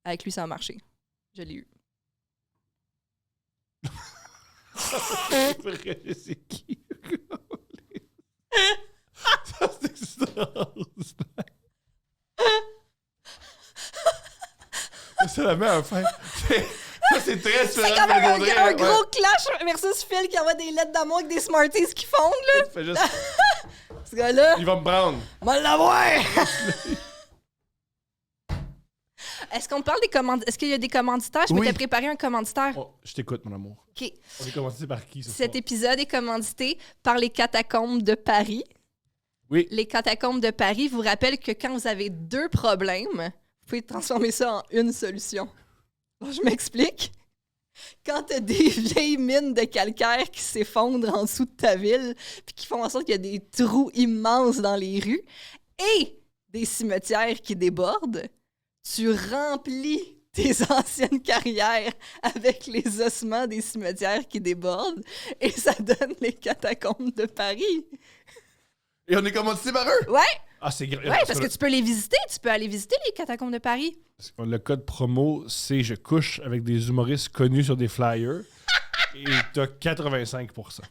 avec lui ça a marché. Je l'ai eu. C'est vrai, je sais qui. Ça, c'est extraordinaire. C'est la meilleure fin. C'est Ça, c'est très C'est différent. quand même de Gaudry, un gros clash versus Phil qui envoie des lettres d'amour avec des Smarties qui fondent, là. Fait juste, Ce gars-là, il va me prendre. moi l'avoir! Est-ce qu'on parle des commanditaires? Est-ce qu'il y a des commanditaires? Je Oui. m'étais préparé un commanditaire. Oh, je t'écoute, mon amour. OK. On est commencé par qui, ce Cet soir? épisode est commandité par les catacombes de Paris. Oui. Les catacombes de Paris vous rappellent que quand vous avez 2 problèmes, vous pouvez transformer ça en une solution. Alors, je m'explique. Quand tu as des vieilles mines de calcaire qui s'effondrent en dessous de ta ville, puis qui font en sorte qu'il y a des trous immenses dans les rues, et des cimetières qui débordent, tu remplis tes anciennes carrières avec les ossements des cimetières qui débordent, et ça donne les catacombes de Paris. Et on est commandité par eux? Ouais, Ah, c'est grave. ouais, parce que tu peux les visiter. Tu peux aller visiter les catacombes de Paris. Le code promo, c'est je couche avec des humoristes connus sur des flyers. Et t'as 85%.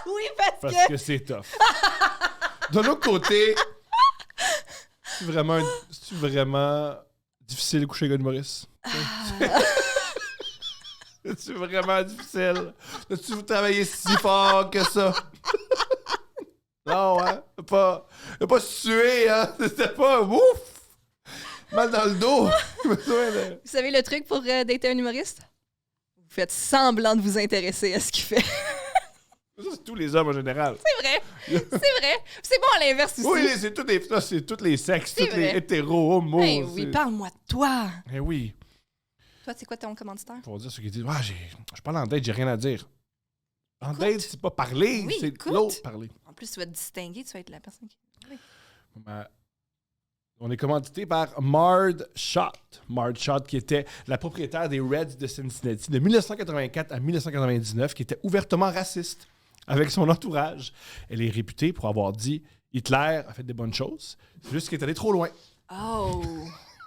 Oui, parce Parce que... que c'est tough. De l'autre côté, c'est vraiment difficile de coucher avec un humoriste? C'est vraiment difficile. As-tu travaillé si fort que ça? Non, hein? Pas se tuer, hein? C'était pas ouf! Mal dans le dos. Vous savez le truc pour dater un humoriste? Vous faites semblant de vous intéresser à ce qu'il fait. Ça, c'est tous les hommes en général. C'est vrai. C'est vrai. C'est bon à l'inverse aussi. Oui, c'est tous les sexes, C'est tous les vrai. hétéros, homos. Hey, oui, parle-moi de toi. Eh oui. Toi, c'est quoi ton commanditaire? Pour dire ceux qui disent « Ah, je parle en date, j'ai rien à dire. » En Écoute. date, c'est pas parler, Oui, c'est écoute. l'autre parler. En plus, tu vas te distinguer, tu vas être la personne qui... Oui. On est commandité par Mard Schott. Mard Schott, qui était la propriétaire des Reds de Cincinnati de 1984 à 1999, qui était ouvertement raciste avec son entourage. Elle est réputée pour avoir dit « Hitler a fait des bonnes choses. C'est juste qu'il est allé trop loin. Oh. »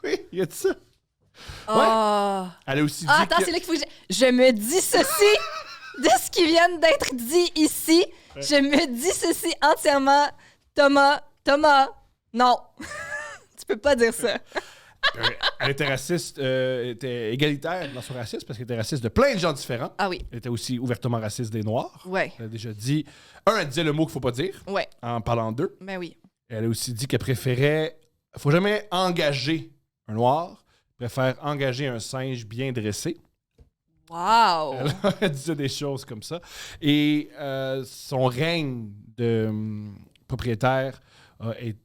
Oui, il y a de ça. Oh. Elle a aussi dit Ah, attends, que... c'est là qu'il faut que je me dis ceci de ce qui vient d'être dit ici. Ouais. Je me dis ceci entièrement. Thomas, non. Tu peux pas dire ça. Elle était raciste, était égalitaire dans son racisme parce qu'elle était raciste de plein de gens différents. Ah oui, Elle était aussi ouvertement raciste des Noirs. ouais, Elle a déjà dit... elle disait le mot qu'il faut pas dire ouais, en parlant d'eux. ben oui. Elle a aussi dit qu'elle préférait... faut jamais engager un Noir. Elle préfère engager un singe bien dressé. Wow. Elle disait des choses comme ça. Et son règne de propriétaire est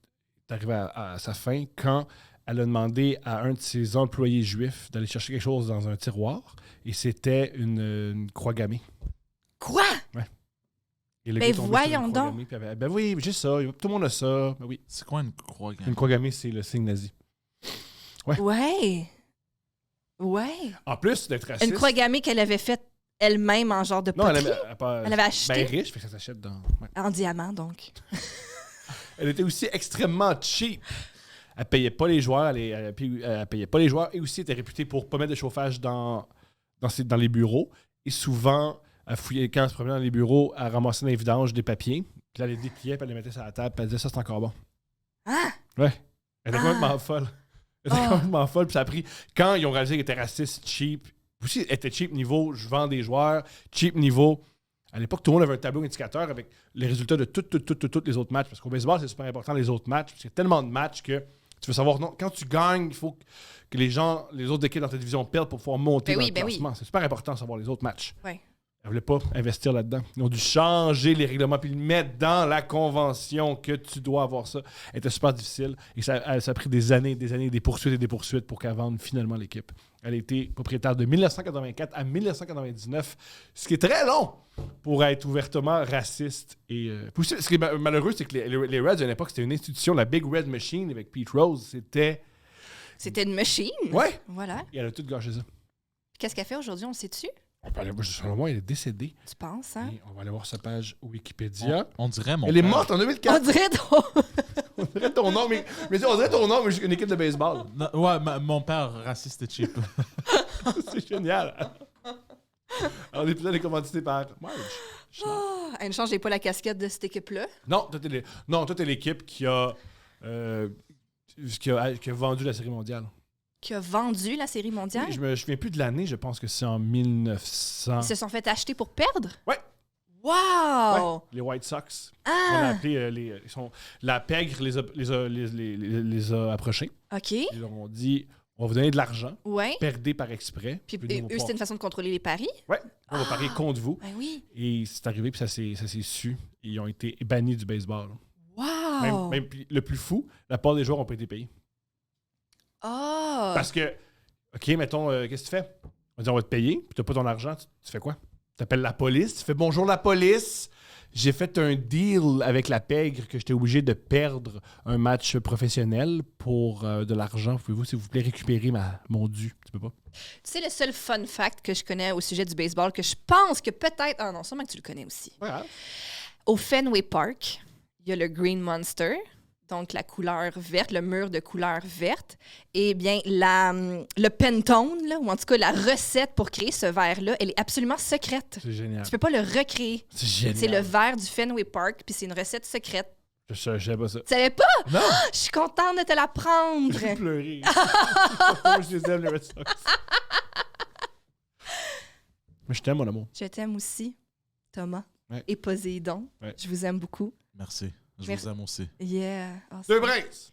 arrivé à sa fin quand elle a demandé à un de ses employés juifs d'aller chercher quelque chose dans un tiroir. Et c'était une croix gammée. Quoi? Et le Ben gars est tombé sur une voyons croix donc. gammée, puis elle avait, ben oui, j'ai ça. Tout le monde a ça. Ben oui. C'est quoi une croix gammée? Une croix gammée, c'est le signe nazi. Ouais. Ouais. En plus d'être raciste... Une croix gammée qu'elle avait faite elle-même en genre de Non, poterie. elle Elle avait acheté ben riche, fait que ça s'achète dans... ouais. en diamant, donc. Elle était aussi extrêmement cheap. Elle payait pas les joueurs, elle payait pas les joueurs et aussi était réputée pour pas mettre de chauffage dans les bureaux. Et souvent, elle fouillait, quand elle se promenait dans les bureaux, elle ramassait dans les vidanges des papiers. Puis là, elle les dépliait, puis elle les mettait sur la table, puis elle disait ça, c'est encore bon. Ah! Ouais. Elle était Ah. complètement folle. Elle était Ah. complètement folle. Puis ça a pris. Quand ils ont réalisé qu'elle était raciste, cheap, aussi, elle était cheap niveau je vends des joueurs, cheap niveau. À l'époque, tout le monde avait un tableau indicateur avec les résultats de tous les autres matchs. Parce qu'au baseball, c'est super important, les autres matchs. Parce qu'il y a tellement de matchs que tu veux savoir, non, quand tu gagnes, il faut que les autres équipes dans ta division perdent pour pouvoir monter Ben dans oui, le ben oui. classement. C'est super important de savoir les autres matchs. Ouais. Elle voulait pas investir là-dedans. Ils ont dû changer les règlements puis le mettre dans la convention que tu dois avoir ça. Elle était super difficile et ça a pris des années, des poursuites pour qu'elle vende finalement l'équipe. Elle a été propriétaire de 1984 à 1999, ce qui est très long pour être ouvertement raciste. Et puis aussi, ce qui est malheureux, c'est que les Reds, à l'époque, c'était une institution, la Big Red Machine avec Pete Rose. C'était... C'était une machine. Ouais! Voilà. Et elle a tout gâché ça. Qu'est-ce qu'elle fait aujourd'hui? On le sait-tu? Selon moi, elle est décédée. Tu penses, hein? Et on va aller voir sa page Wikipédia. On dirait mon Elle est père. morte en On 2004. dirait donc... On dirait ton nom, mais on dirait ton nom, mais juste une équipe de baseball. Non, ouais, mon père raciste et cheap. C'est génial. Alors, l'épisode est commandité par Marge. Elle ne change pas la casquette de cette équipe-là. Non, toi, t'es l'équipe qui a vendu la Série mondiale. qui a vendu la Série mondiale. Oui, je me souviens plus de l'année, je pense que c'est en 1900. Ils se sont fait acheter pour perdre? Ouais. Wow! Ouais, les White Sox. On a appelé, la pègre les a approchés. OK. Ils leur ont dit, on va vous donner de l'argent, Ouais. perdez par exprès. Puis Puis nous, on va eux, pouvoir- c'était une façon de contrôler les paris? Ouais, on va parier contre vous. Ben oui. Et c'est arrivé, puis ça s'est su. Ils ont été bannis du baseball. Wow! Même le plus fou, la part des joueurs n'ont pas été payés. Ah! Parce que, OK, mettons, qu'est-ce que tu fais? On va dire, on va te payer, puis tu n'as pas ton argent, tu fais quoi? Tu appelles la police, tu fais bonjour la police. J'ai fait un deal avec la pègre que j'étais obligé de perdre un match professionnel pour de l'argent. Pouvez-vous, s'il vous plaît, récupérer mon dû? Tu peux pas? Tu sais, le seul fun fact que je connais au sujet du baseball, que je pense que peut-être... Ah non, sûrement que tu le connais aussi. Ouais. Au Fenway Park, il y a le Green Monster, donc la couleur verte, le mur de couleur verte. Et bien, le Pantone, là, ou en tout cas la recette pour créer ce verre-là, elle est absolument secrète. C'est génial. Tu peux pas le recréer. C'est génial. C'est le verre du Fenway Park, puis c'est une recette secrète. Je savais pas ça. Tu savais pas? Non! Je suis contente de te l'apprendre. J'ai pleuré. Moi, je les aime, les Red Sox. Mais je t'aime, mon amour. Je t'aime aussi, Thomas. Ouais. Et Poséidon. Ouais. Je vous aime beaucoup. Merci. Je Merci. vous aime aussi. Yeah. Oh, Deux c'est- braises!